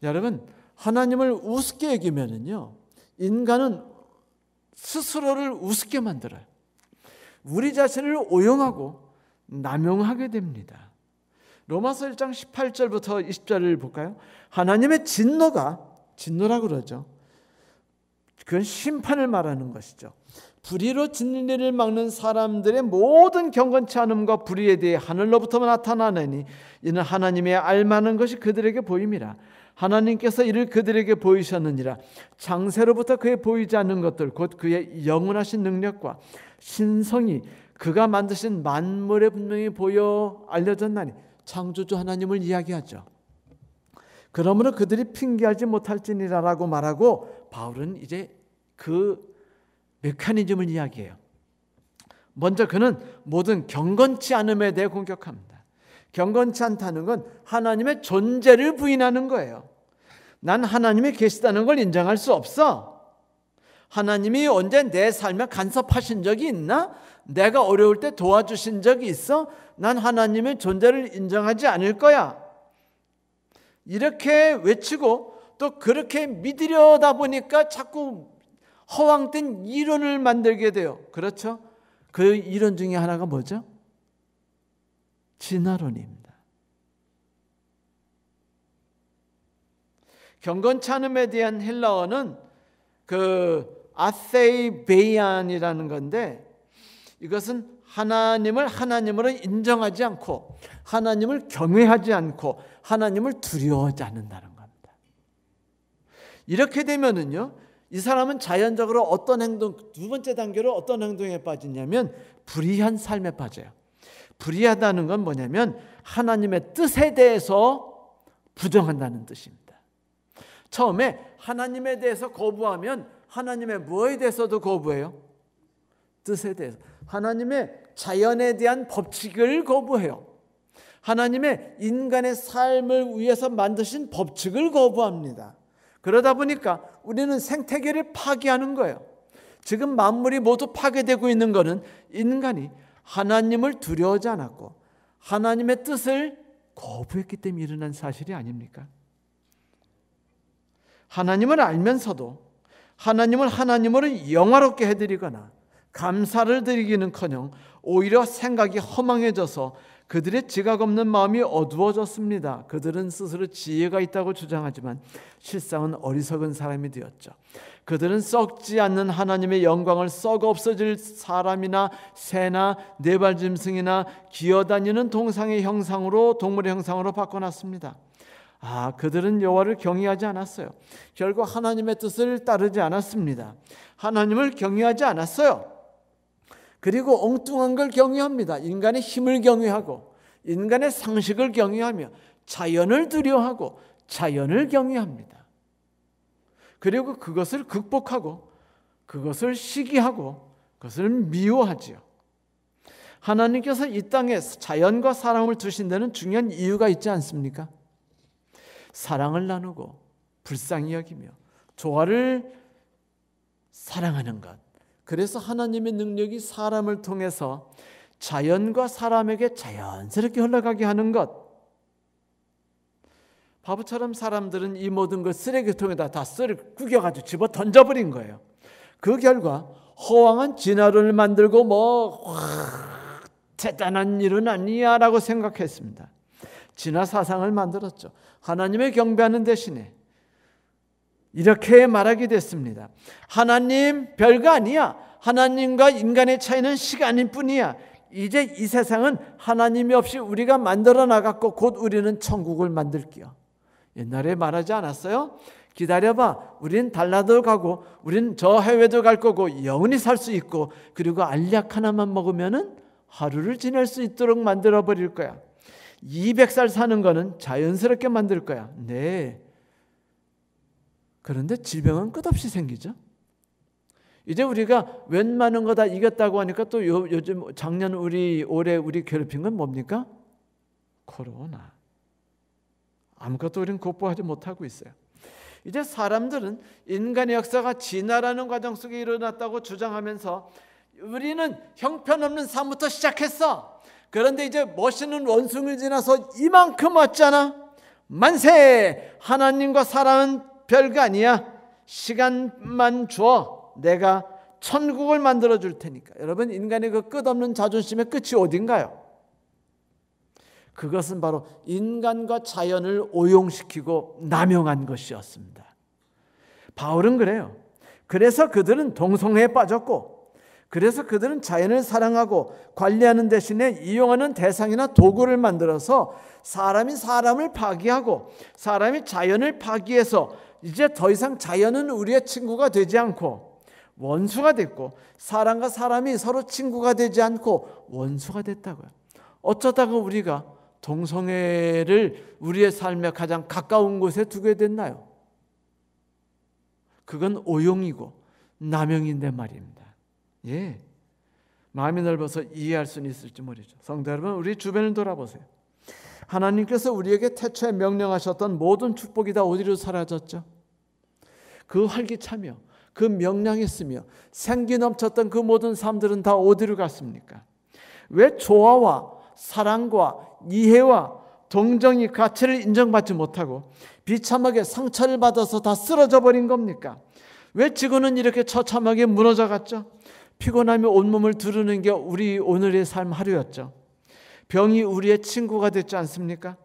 여러분, 하나님을 우습게 여기면은요, 인간은 스스로를 우습게 만들어요. 우리 자신을 오용하고 남용하게 됩니다. 로마서 1장 18절부터 20절을 볼까요? 하나님의 진노라고 그러죠. 그건 심판을 말하는 것이죠. 불의로 진리를 막는 사람들의 모든 경건치 않음과 불의에 대해 하늘로부터 나타나느니 이는 하나님의 알만한 것이 그들에게 보임이라. 하나님께서 이를 그들에게 보이셨느니라. 창세로부터 그의 보이지 않는 것들 곧 그의 영원하신 능력과 신성이 그가 만드신 만물에 분명히 보여 알려졌나니. 창조주 하나님을 이야기하죠. 그러므로 그들이 핑계하지 못할지니라라고 말하고 바울은 이제 그 메커니즘을 이야기해요. 먼저 그는 모든 경건치 않음에 대해 공격합니다. 경건치 않다는 건 하나님의 존재를 부인하는 거예요. 난 하나님이 계시다는 걸 인정할 수 없어. 하나님이 언제 내 삶에 간섭하신 적이 있나? 내가 어려울 때 도와주신 적이 있어? 난 하나님의 존재를 인정하지 않을 거야. 이렇게 외치고 또 그렇게 믿으려다 보니까 자꾸 허황된 이론을 만들게 돼요. 그렇죠? 그 이론 중에 하나가 뭐죠? 진화론입니다. 경건치 않음에 대한 헬라어는 그 아세이베이안이라는 건데, 이것은 하나님을 하나님으로 인정하지 않고 하나님을 경외하지 않고 하나님을 두려워하지 않는다는 겁니다. 이렇게 되면은요, 이 사람은 자연적으로 어떤 행동, 두 번째 단계로 어떤 행동에 빠지냐면 불의한 삶에 빠져요. 불의하다는 건 뭐냐면 하나님의 뜻에 대해서 부정한다는 뜻입니다. 처음에 하나님에 대해서 거부하면 하나님의 뭐에 대해서도 거부해요? 뜻에 대해서. 하나님의 자연에 대한 법칙을 거부해요. 하나님의 인간의 삶을 위해서 만드신 법칙을 거부합니다. 그러다 보니까 우리는 생태계를 파괴하는 거예요. 지금 만물이 모두 파괴되고 있는 것은 인간이 하나님을 두려워하지 않았고 하나님의 뜻을 거부했기 때문에 일어난 사실이 아닙니까? 하나님을 알면서도 하나님을 하나님으로 영화롭게 해드리거나 감사를 드리기는커녕 오히려 생각이 허망해져서 그들의 지각 없는 마음이 어두워졌습니다. 그들은 스스로 지혜가 있다고 주장하지만 실상은 어리석은 사람이 되었죠. 그들은 썩지 않는 하나님의 영광을 썩어 없어질 사람이나 새나 네발짐승이나 기어다니는 동물의 형상으로 바꿔놨습니다. 그들은 여호와를 경외하지 않았어요. 결국 하나님의 뜻을 따르지 않았습니다. 하나님을 경외하지 않았어요. 그리고 엉뚱한 걸 경외합니다. 인간의 힘을 경외하고 인간의 상식을 경외하며 자연을 두려워하고 자연을 경외합니다. 그리고 그것을 극복하고 그것을 시기하고 그것을 미워하지요. 하나님께서 이 땅에 자연과 사람을 두신 데는 중요한 이유가 있지 않습니까? 사랑을 나누고 불쌍히 여기며 조화를 사랑하는 것. 그래서 하나님의 능력이 사람을 통해서 자연과 사람에게 자연스럽게 흘러가게 하는 것. 바보처럼 사람들은 이 모든 걸 쓰레기통에다 다 구겨가지고 집어 던져버린 거예요. 그 결과 허황한 진화론을 만들고 대단한 일은 아니야 라고 생각했습니다. 진화 사상을 만들었죠. 하나님을 경배하는 대신에 이렇게 말하게 됐습니다. 하나님 별거 아니야. 하나님과 인간의 차이는 시간일 뿐이야. 이제 이 세상은 하나님이 없이 우리가 만들어 나갔고 곧 우리는 천국을 만들게요. 옛날에 말하지 않았어요? 기다려봐. 우린 달나라도 가고 우린 저 해외도 갈 거고 영원히 살 수 있고 그리고 알약 하나만 먹으면은 하루를 지낼 수 있도록 만들어 버릴 거야. 200살 사는 거는 자연스럽게 만들 거야. 네. 그런데 질병은 끝없이 생기죠. 이제 우리가 웬만한 거 다 이겼다고 하니까 또 요즘 작년 올해 우리 괴롭힌 건 뭡니까? 코로나. 아무것도 우리는 극복하지 못하고 있어요. 이제 사람들은 인간의 역사가 진화라는 과정 속에 일어났다고 주장하면서 우리는 형편없는 삶부터 시작했어. 그런데 이제 멋있는 원숭이를 지나서 이만큼 왔잖아. 만세! 하나님과 사람은 별거 아니야. 시간만 줘. 내가 천국을 만들어 줄 테니까. 여러분, 인간의 그 끝없는 자존심의 끝이 어딘가요? 그것은 바로 인간과 자연을 오용시키고 남용한 것이었습니다. 바울은 그래요. 그래서 그들은 동성애에 빠졌고 그래서 그들은 자연을 사랑하고 관리하는 대신에 이용하는 대상이나 도구를 만들어서 사람이 사람을 파괴하고 사람이 자연을 파괴해서 이제 더 이상 자연은 우리의 친구가 되지 않고 원수가 됐고, 사람과 사람이 서로 친구가 되지 않고 원수가 됐다고요. 어쩌다가 우리가 동성애를 우리의 삶에 가장 가까운 곳에 두게 됐나요? 그건 오용이고 남용인데 말입니다. 예, 마음이 넓어서 이해할 수는 있을지 모르죠. 성도 여러분, 우리 주변을 돌아보세요. 하나님께서 우리에게 태초에 명령하셨던 모든 축복이 다 어디로 사라졌죠? 그 활기차며 그 명랑했으며 생기 넘쳤던 그 모든 삶들은 다 어디로 갔습니까? 왜 조화와 사랑과 이해와 동정이 가치를 인정받지 못하고 비참하게 상처를 받아서 다 쓰러져 버린 겁니까? 왜 지구는 이렇게 처참하게 무너져 갔죠? 피곤하며 온몸을 두르는 게 우리 오늘의 삶 하루였죠. 병이 우리의 친구가 됐지 않습니까?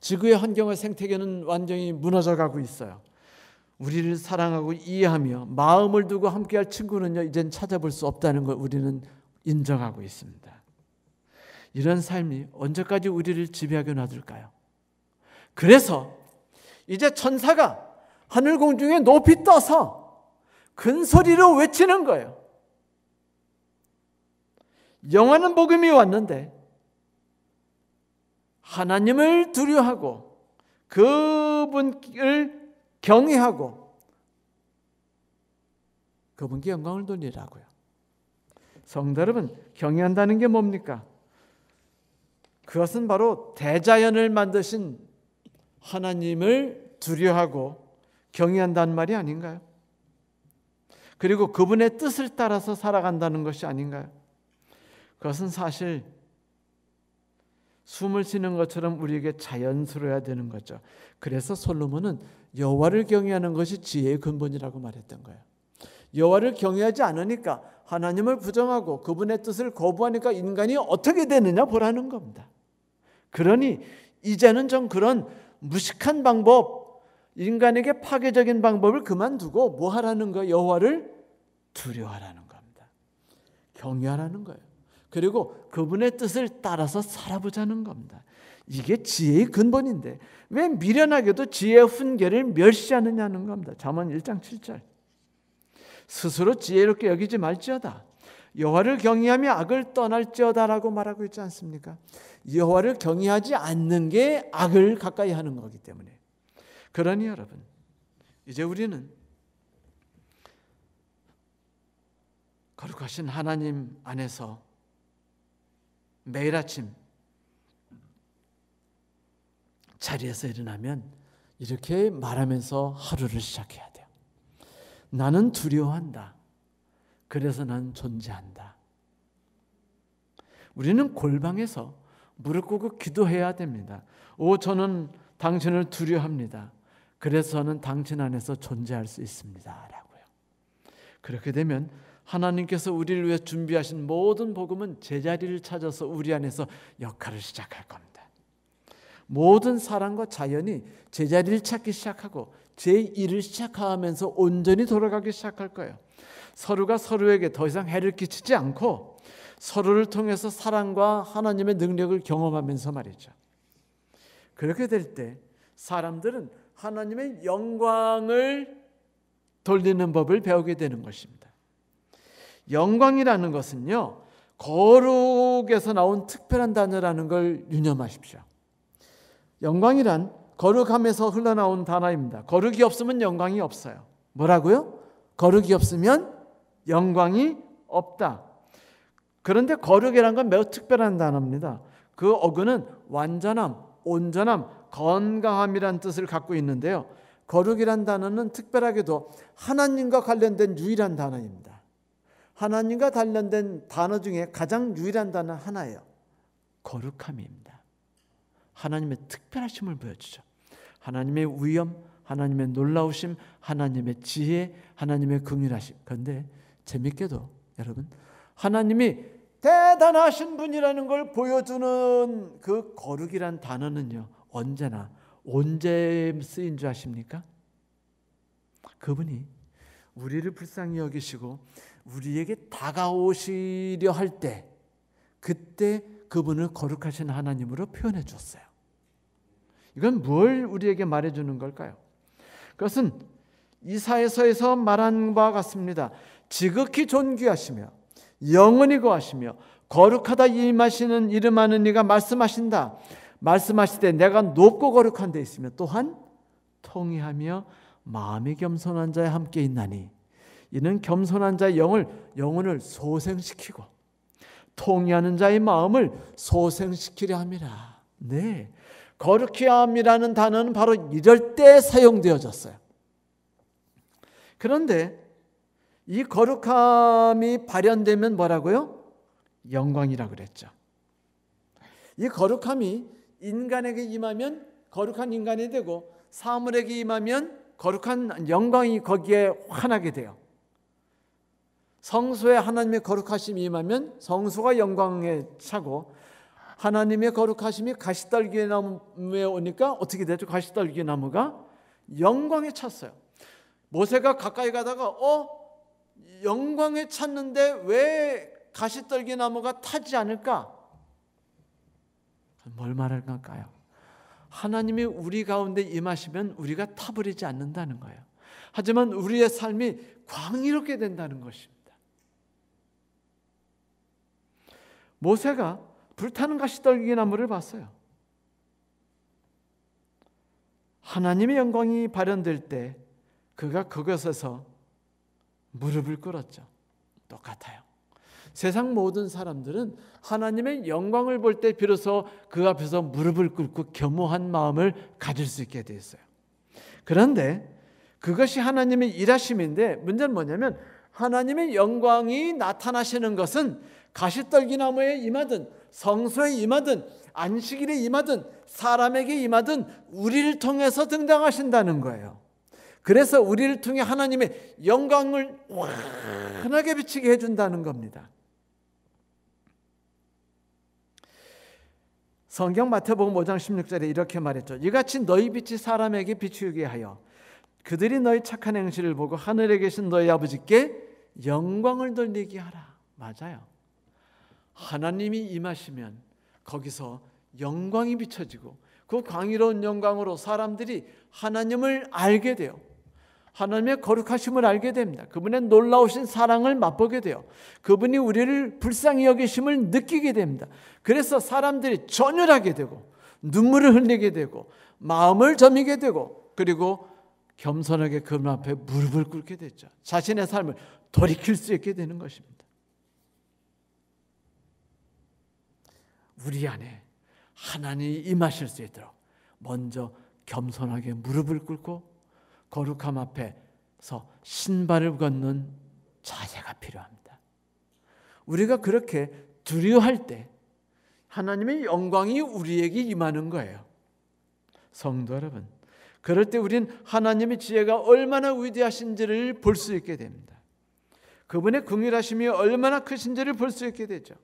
지구의 환경과 생태계는 완전히 무너져 가고 있어요. 우리를 사랑하고 이해하며 마음을 두고 함께할 친구는요, 이젠 찾아볼 수 없다는 걸 우리는 인정하고 있습니다. 이런 삶이 언제까지 우리를 지배하게 놔둘까요? 그래서 이제 천사가 하늘 공중에 높이 떠서 큰 소리로 외치는 거예요. 영원한 복음이 왔는데 하나님을 두려워하고 그분을 경외하고 그분께 영광을 돌리라고요. 성도 여러분, 경외한다는 게 뭡니까? 그것은 바로 대자연을 만드신 하나님을 두려워하고 경외한다는 말이 아닌가요? 그리고 그분의 뜻을 따라서 살아간다는 것이 아닌가요? 그것은 사실 숨을 쉬는 것처럼 우리에게 자연스러워야 되는 거죠. 그래서 솔로몬은 여호와를 경외하는 것이 지혜의 근본이라고 말했던 거예요. 여호와를 경외하지 않으니까, 하나님을 부정하고 그분의 뜻을 거부하니까 인간이 어떻게 되느냐 보라는 겁니다. 그러니 이제는 좀 그런 무식한 방법, 인간에게 파괴적인 방법을 그만두고 뭐 하라는 거예요? 여호와를 두려워하라는 겁니다. 경외하라는 거예요. 그리고 그분의 뜻을 따라서 살아보자는 겁니다. 이게 지혜의 근본인데 왜 미련하게도 지혜의 훈계를 멸시하느냐는 겁니다. 잠언 1장 7절. 스스로 지혜롭게 여기지 말지어다. 여호와를 경외하며 악을 떠날지어다라고 말하고 있지 않습니까? 여호와를 경외하지 않는 게 악을 가까이 하는 거기 때문에. 그러니 여러분, 이제 우리는 거룩하신 하나님 안에서 매일 아침 자리에서 일어나면 이렇게 말하면서 하루를 시작해야 돼요. 나는 두려워한다. 그래서 난 존재한다. 우리는 골방에서 무릎 꿇고 기도해야 됩니다. 오, 저는 당신을 두려워합니다. 그래서 저는 당신 안에서 존재할 수 있습니다. 라고요. 그렇게 되면 하나님께서 우리를 위해 준비하신 모든 복음은 제자리를 찾아서 우리 안에서 역할을 시작할 겁니다. 모든 사랑과 자연이 제자리를 찾기 시작하고 제 일을 시작하면서 온전히 돌아가기 시작할 거예요. 서로가 서로에게 더 이상 해를 끼치지 않고 서로를 통해서 사랑과 하나님의 능력을 경험하면서 말이죠. 그렇게 될 때 사람들은 하나님의 영광을 돌리는 법을 배우게 되는 것입니다. 영광이라는 것은요, 거룩에서 나온 특별한 단어라는 걸 유념하십시오. 영광이란 거룩함에서 흘러나온 단어입니다. 거룩이 없으면 영광이 없어요. 뭐라고요? 거룩이 없으면 영광이 없다. 그런데 거룩이라는 건 매우 특별한 단어입니다. 그 어근은 완전함, 온전함, 건강함이란 뜻을 갖고 있는데요. 거룩이란 단어는 특별하게도 하나님과 관련된 유일한 단어입니다. 하나님과 관련된 단어 중에 가장 유일한 단어 하나예요. 거룩함입니다. 하나님의 특별하심을 보여주죠. 하나님의 위엄, 하나님의 놀라우심, 하나님의 지혜, 하나님의 긍휼하심. 그런데 재밌게도 여러분, 하나님이 대단하신 분이라는 걸 보여주는 그 거룩이란 단어는요, 언제나 언제 쓰인 줄 아십니까? 그분이 우리를 불쌍히 여기시고 우리에게 다가오시려 할 때 그때 그분을 거룩하신 하나님으로 표현해 줬어요. 이건 뭘 우리에게 말해주는 걸까요? 그것은 이사야서에서 말한 바와 같습니다. 지극히 존귀하시며 영원히 거하시며 거룩하다 임하시는 이름하는 이가 말씀하신다. 말씀하시되 내가 높고 거룩한 데 있으며 또한 통회하며 마음이 겸손한 자에 함께 있나니 이는 겸손한 자의 영혼을 소생시키고 통회하는 자의 마음을 소생시키려 함이라. 네, 거룩히 함이라는 단어는 바로 이럴 때 사용되어졌어요. 그런데 이 거룩함이 발현되면 뭐라고요? 영광이라고 그랬죠. 이 거룩함이 인간에게 임하면 거룩한 인간이 되고 사물에게 임하면 거룩한 영광이 거기에 환하게 돼요. 성소에 하나님의 거룩하심이 임하면 성소가 영광에 차고 하나님의 거룩하심이 가시떨기 나무에 오니까 어떻게 되죠? 가시떨기 나무가 영광에 찼어요. 모세가 가까이 가다가 영광에 찼는데 왜 가시떨기 나무가 타지 않을까? 뭘 말할 걸까요? 하나님이 우리 가운데 임하시면 우리가 타버리지 않는다는 거예요. 하지만 우리의 삶이 광이롭게 된다는 것입니다. 모세가 불타는 가시떨기 나무를 봤어요. 하나님의 영광이 발현될 때 그가 그것에서 무릎을 꿇었죠. 똑같아요. 세상 모든 사람들은 하나님의 영광을 볼 때 비로소 그 앞에서 무릎을 꿇고 겸허한 마음을 가질 수 있게 돼 있어요. 그런데 그것이 하나님의 일하심인데 문제는 뭐냐면 하나님의 영광이 나타나시는 것은 가시떨기 나무에 임하든 성소에 임하든 안식일에 임하든 사람에게 임하든 우리를 통해서 등장하신다는 거예요. 그래서 우리를 통해 하나님의 영광을 환하게 비치게 해준다는 겁니다. 성경 마태복음 5장 16절에 이렇게 말했죠. 이같이 너희 빛이 사람에게 비추게 하여 그들이 너희 착한 행실을 보고 하늘에 계신 너희 아버지께 영광을 돌리게 하라. 맞아요. 하나님이 임하시면 거기서 영광이 비춰지고 그 광의로운 영광으로 사람들이 하나님을 알게 돼요. 하나님의 거룩하심을 알게 됩니다. 그분의 놀라우신 사랑을 맛보게 돼요. 그분이 우리를 불쌍히 여기심을 느끼게 됩니다. 그래서 사람들이 전율하게 되고 눈물을 흘리게 되고 마음을 저미게 되고 그리고 겸손하게 그분 앞에 무릎을 꿇게 되죠. 자신의 삶을 돌이킬 수 있게 되는 것입니다. 우리 안에 하나님이 임하실 수 있도록 먼저 겸손하게 무릎을 꿇고 거룩함 앞에서 신발을 걷는 자세가 필요합니다. 우리가 그렇게 두려워할 때 하나님의 영광이 우리에게 임하는 거예요. 성도 여러분, 그럴 때 우린 하나님의 지혜가 얼마나 위대하신지를 볼 수 있게 됩니다. 그분의 긍휼하심이 얼마나 크신지를 볼 수 있게 되죠.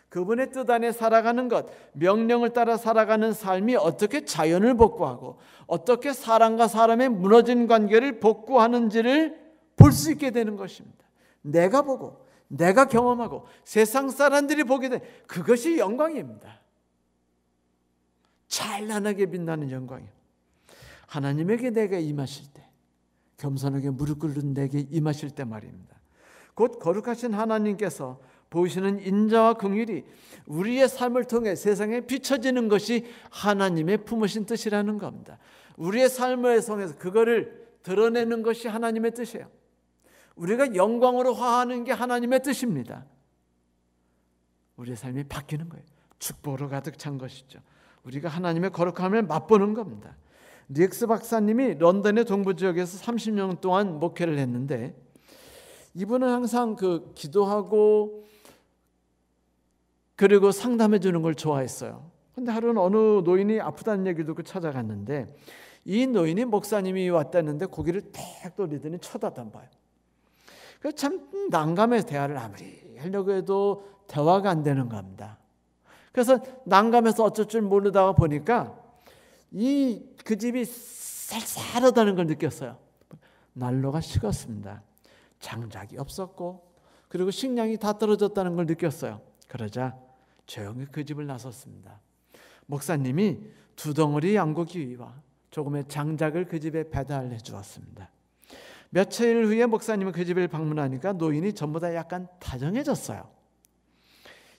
그분의 뜻 안에 살아가는 것, 명령을 따라 살아가는 삶이 어떻게 자연을 복구하고 어떻게 사람과 사람의 무너진 관계를 복구하는지를 볼 수 있게 되는 것입니다. 내가 보고 내가 경험하고 세상 사람들이 보게 된 그것이 영광입니다. 찬란하게 빛나는 영광이에요. 하나님에게 내가 임하실 때, 겸손하게 무릎 꿇는 내게 임하실 때 말입니다. 곧 거룩하신 하나님께서 보이시는 인자와 긍휼이 우리의 삶을 통해 세상에 비춰지는 것이 하나님의 품으신 뜻이라는 겁니다. 우리의 삶을 통해서 그거를 드러내는 것이 하나님의 뜻이에요. 우리가 영광으로 화하는 게 하나님의 뜻입니다. 우리의 삶이 바뀌는 거예요. 축복으로 가득 찬 것이죠. 우리가 하나님의 거룩함을 맛보는 겁니다. 리엑스 박사님이 런던의 동부 지역에서 30년 동안 목회를 했는데 이분은 항상 기도하고 그리고 상담해 주는 걸 좋아했어요. 근데 하루는 어느 노인이 아프다는 얘기를 듣고 찾아갔는데 이 노인이 목사님이 왔다는데 고개를 탁 돌리더니 쳐다만 봐요. 그래서 참 난감해서 대화를 아무리 하려고 해도 대화가 안 되는 겁니다. 그래서 난감해서 어쩔 줄 모르다가 보니까 그 집이 쌀쌀하다는 걸 느꼈어요. 난로가 식었습니다. 장작이 없었고 그리고 식량이 다 떨어졌다는 걸 느꼈어요. 그러자 조용히 그 집을 나섰습니다. 목사님이 2덩어리 양고기와 조금의 장작을 그 집에 배달해 주었습니다. 며칠 후에 목사님은 그 집을 방문하니까 노인이 전보다 약간 다정해졌어요.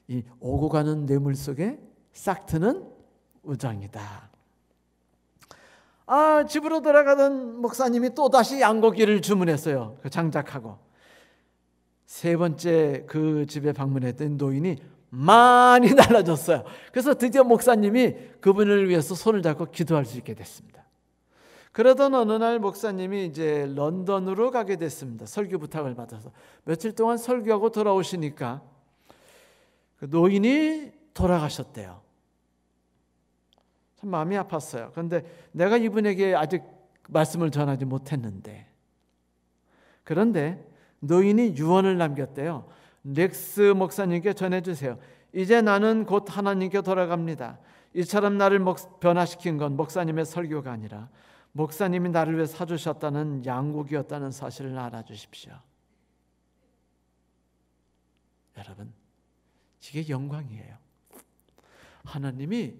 이 오고 가는 뇌물 속에 싹트는 우정이다. 집으로 돌아가던 목사님이 또다시 양고기를 주문했어요. 그 장작하고. 3번째 그 집에 방문했던 노인이 많이 달라졌어요. 그래서 드디어 목사님이 그분을 위해서 손을 잡고 기도할 수 있게 됐습니다. 그러던 어느 날 목사님이 이제 런던으로 가게 됐습니다. 설교 부탁을 받아서 며칠 동안 설교하고 돌아오시니까 그 노인이 돌아가셨대요. 참 마음이 아팠어요. 그런데 내가 이분에게 아직 말씀을 전하지 못했는데, 그런데 노인이 유언을 남겼대요. 렉스 목사님께 전해주세요. 이제 나는 곧 하나님께 돌아갑니다. 이처럼 나를 변화시킨 건 목사님의 설교가 아니라 목사님이 나를 위해 사주셨다는 양고기였다는 사실을 알아주십시오. 여러분, 이게 영광이에요. 하나님이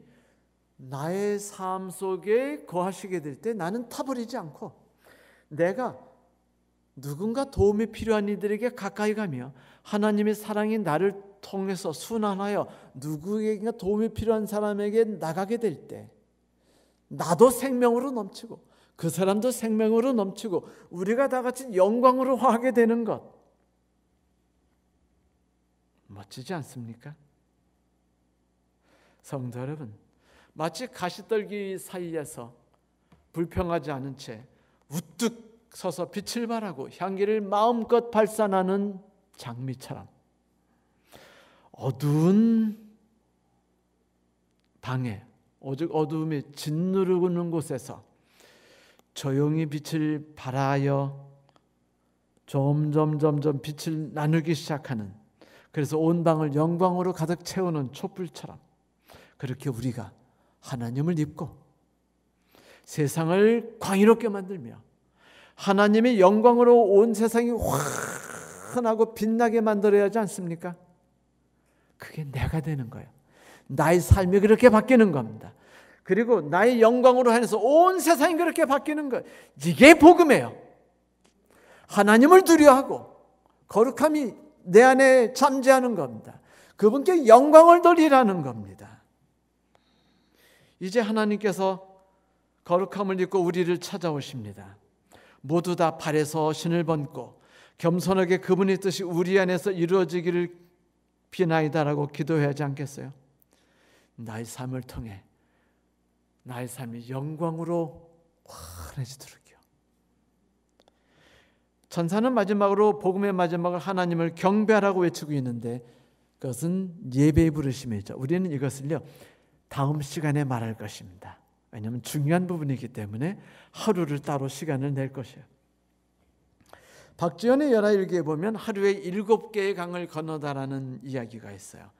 나의 삶 속에 거하시게 될 때 나는 타버리지 않고 내가 누군가 도움이 필요한 이들에게 가까이 가며 하나님의 사랑이 나를 통해서 순환하여 누구에게 도움이 필요한 사람에게 나가게 될 때 나도 생명으로 넘치고 그 사람도 생명으로 넘치고 우리가 다 같이 영광으로 화하게 되는 것, 멋지지 않습니까? 성도 여러분, 마치 가시떨기 사이에서 불평하지 않은 채 우뚝 서서 빛을 발하고 향기를 마음껏 발산하는 장미처럼 어두운 방에, 오직 어두움이 짓누르는 곳에서 조용히 빛을 발하여 점점 빛을 나누기 시작하는, 그래서 온 방을 영광으로 가득 채우는 촛불처럼 그렇게 우리가 하나님을 입고 세상을 광의롭게 만들며 하나님의 영광으로 온 세상이 환하고 빛나게 만들어야 하지 않습니까? 그게 내가 되는 거예요. 나의 삶이 그렇게 바뀌는 겁니다. 그리고 나의 영광으로 해서 온 세상이 그렇게 바뀌는 거예요. 이게 복음이에요. 하나님을 두려워하고 거룩함이 내 안에 잠재하는 겁니다. 그분께 영광을 돌리라는 겁니다. 이제 하나님께서 거룩함을 입고 우리를 찾아오십니다. 모두 다 발에서 신을 벗고 겸손하게 그분의 뜻이 우리 안에서 이루어지기를 비나이다라고 기도해야 하지 않겠어요? 나의 삶을 통해 나의 삶이 영광으로 환해지도록요. 천사는 마지막으로 복음의 마지막을 하나님을 경배하라고 외치고 있는데 그것은 예배의 부르심이죠. 우리는 이것을요 다음 시간에 말할 것입니다. 왜냐하면 중요한 부분이기 때문에 하루를 따로 시간을 낼 것이에요. 박지원의 연화일기에 보면 하루에 7개의 강을 건너다라는 이야기가 있어요.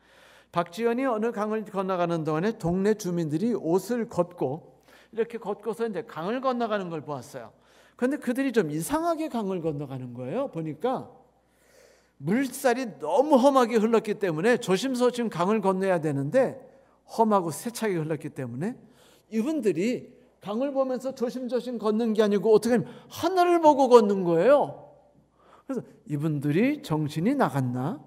박지원이 어느 강을 건너가는 동안에 동네 주민들이 옷을 걷고 이렇게 걷고서 이제 강을 건너가는 걸 보았어요. 그런데 그들이 좀 이상하게 강을 건너가는 거예요. 보니까 물살이 너무 험하게 흘렀기 때문에 조심스럽게 강을 건너야 되는데 험하고 세차게 흘렀기 때문에 이분들이 강을 보면서 조심조심 걷는 게 아니고 어떻게 하면 하늘을 보고 걷는 거예요. 그래서 이분들이 정신이 나갔나?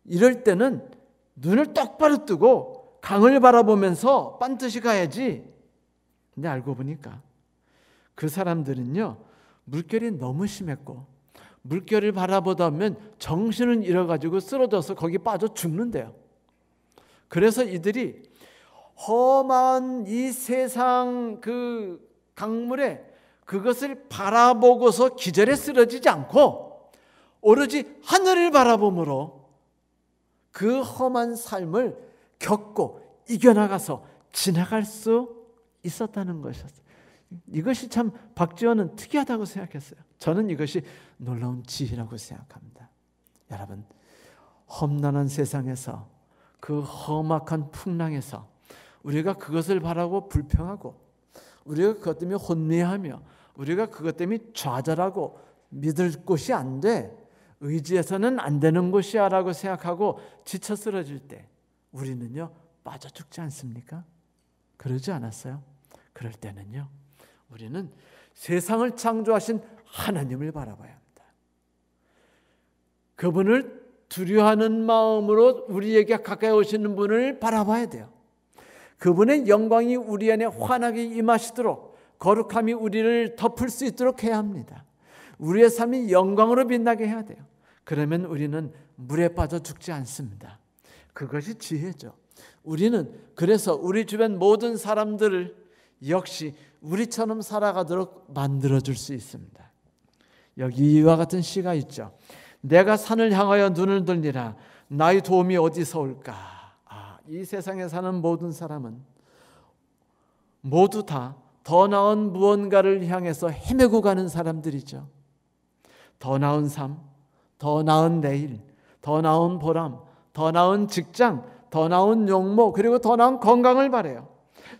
이럴 때는 눈을 똑바로 뜨고 강을 바라보면서 반드시 가야지. 근데 알고 보니까 그 사람들은요 물결이 너무 심했고 물결을 바라보다 보면 정신을 잃어가지고 쓰러져서 거기 빠져 죽는데요. 그래서 이들이 험한 이 세상 그 강물에 그것을 바라보고서 기절에 쓰러지지 않고 오로지 하늘을 바라봄으로 그 험한 삶을 겪고 이겨나가서 지나갈 수 있었다는 것이었어요. 이것이 참 박지원은 특이하다고 생각했어요. 저는 이것이 놀라운 지혜라고 생각합니다. 여러분, 험난한 세상에서 그 험악한 풍랑에서 우리가 그것을 바라고 불평하고 우리가 그것 때문에 혼미하며 우리가 그것 때문에 좌절하고 믿을 곳이 안 돼. 의지해서는 안 되는 곳이야 라고 생각하고 지쳐 쓰러질 때 우리는요 빠져 죽지 않습니까? 그러지 않았어요? 그럴 때는요 우리는 세상을 창조하신 하나님을 바라봐야 합니다. 그분을 두려워하는 마음으로 우리에게 가까이 오시는 분을 바라봐야 돼요. 그분의 영광이 우리 안에 환하게 임하시도록 거룩함이 우리를 덮을 수 있도록 해야 합니다. 우리의 삶이 영광으로 빛나게 해야 돼요. 그러면 우리는 물에 빠져 죽지 않습니다. 그것이 지혜죠. 우리는 그래서 우리 주변 모든 사람들을 역시 우리처럼 살아가도록 만들어줄 수 있습니다. 여기 이와 같은 시가 있죠. 내가 산을 향하여 눈을 들리라. 나의 도움이 어디서 올까? 이 세상에 사는 모든 사람은 모두 다 더 나은 무언가를 향해서 헤매고 가는 사람들이죠. 더 나은 삶, 더 나은 내일, 더 나은 보람, 더 나은 직장, 더 나은 용모, 그리고 더 나은 건강을 바라요.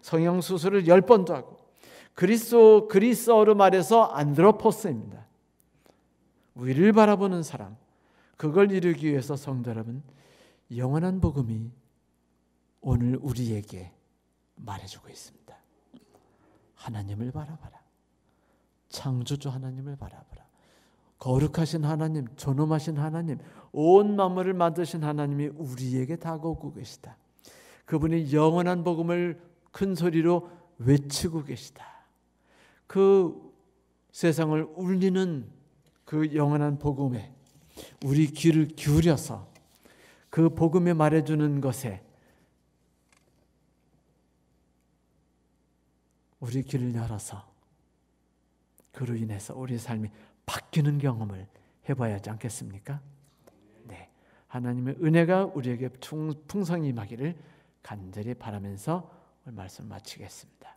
성형수술을 10번도 하고 그리스어로 말해서 안드로포스입니다. 위를 바라보는 사람, 그걸 이루기 위해서 성도 여러분, 영원한 복음이 오늘 우리에게 말해주고 있습니다. 하나님을 바라봐라. 창조주 하나님을 바라봐라. 거룩하신 하나님, 존엄하신 하나님, 온 만물을 만드신 하나님이 우리에게 다가오고 계시다. 그분이 영원한 복음을 큰 소리로 외치고 계시다. 그 세상을 울리는 그 영원한 복음에 우리 귀를 기울여서 그 복음에 말해주는 것에 우리 귀를 열어서 그로 인해서 우리 삶이 바뀌는 경험을 해봐야 하지 않겠습니까? 네, 하나님의 은혜가 우리에게 풍성히 임하기를 간절히 바라면서 오늘 말씀 마치겠습니다.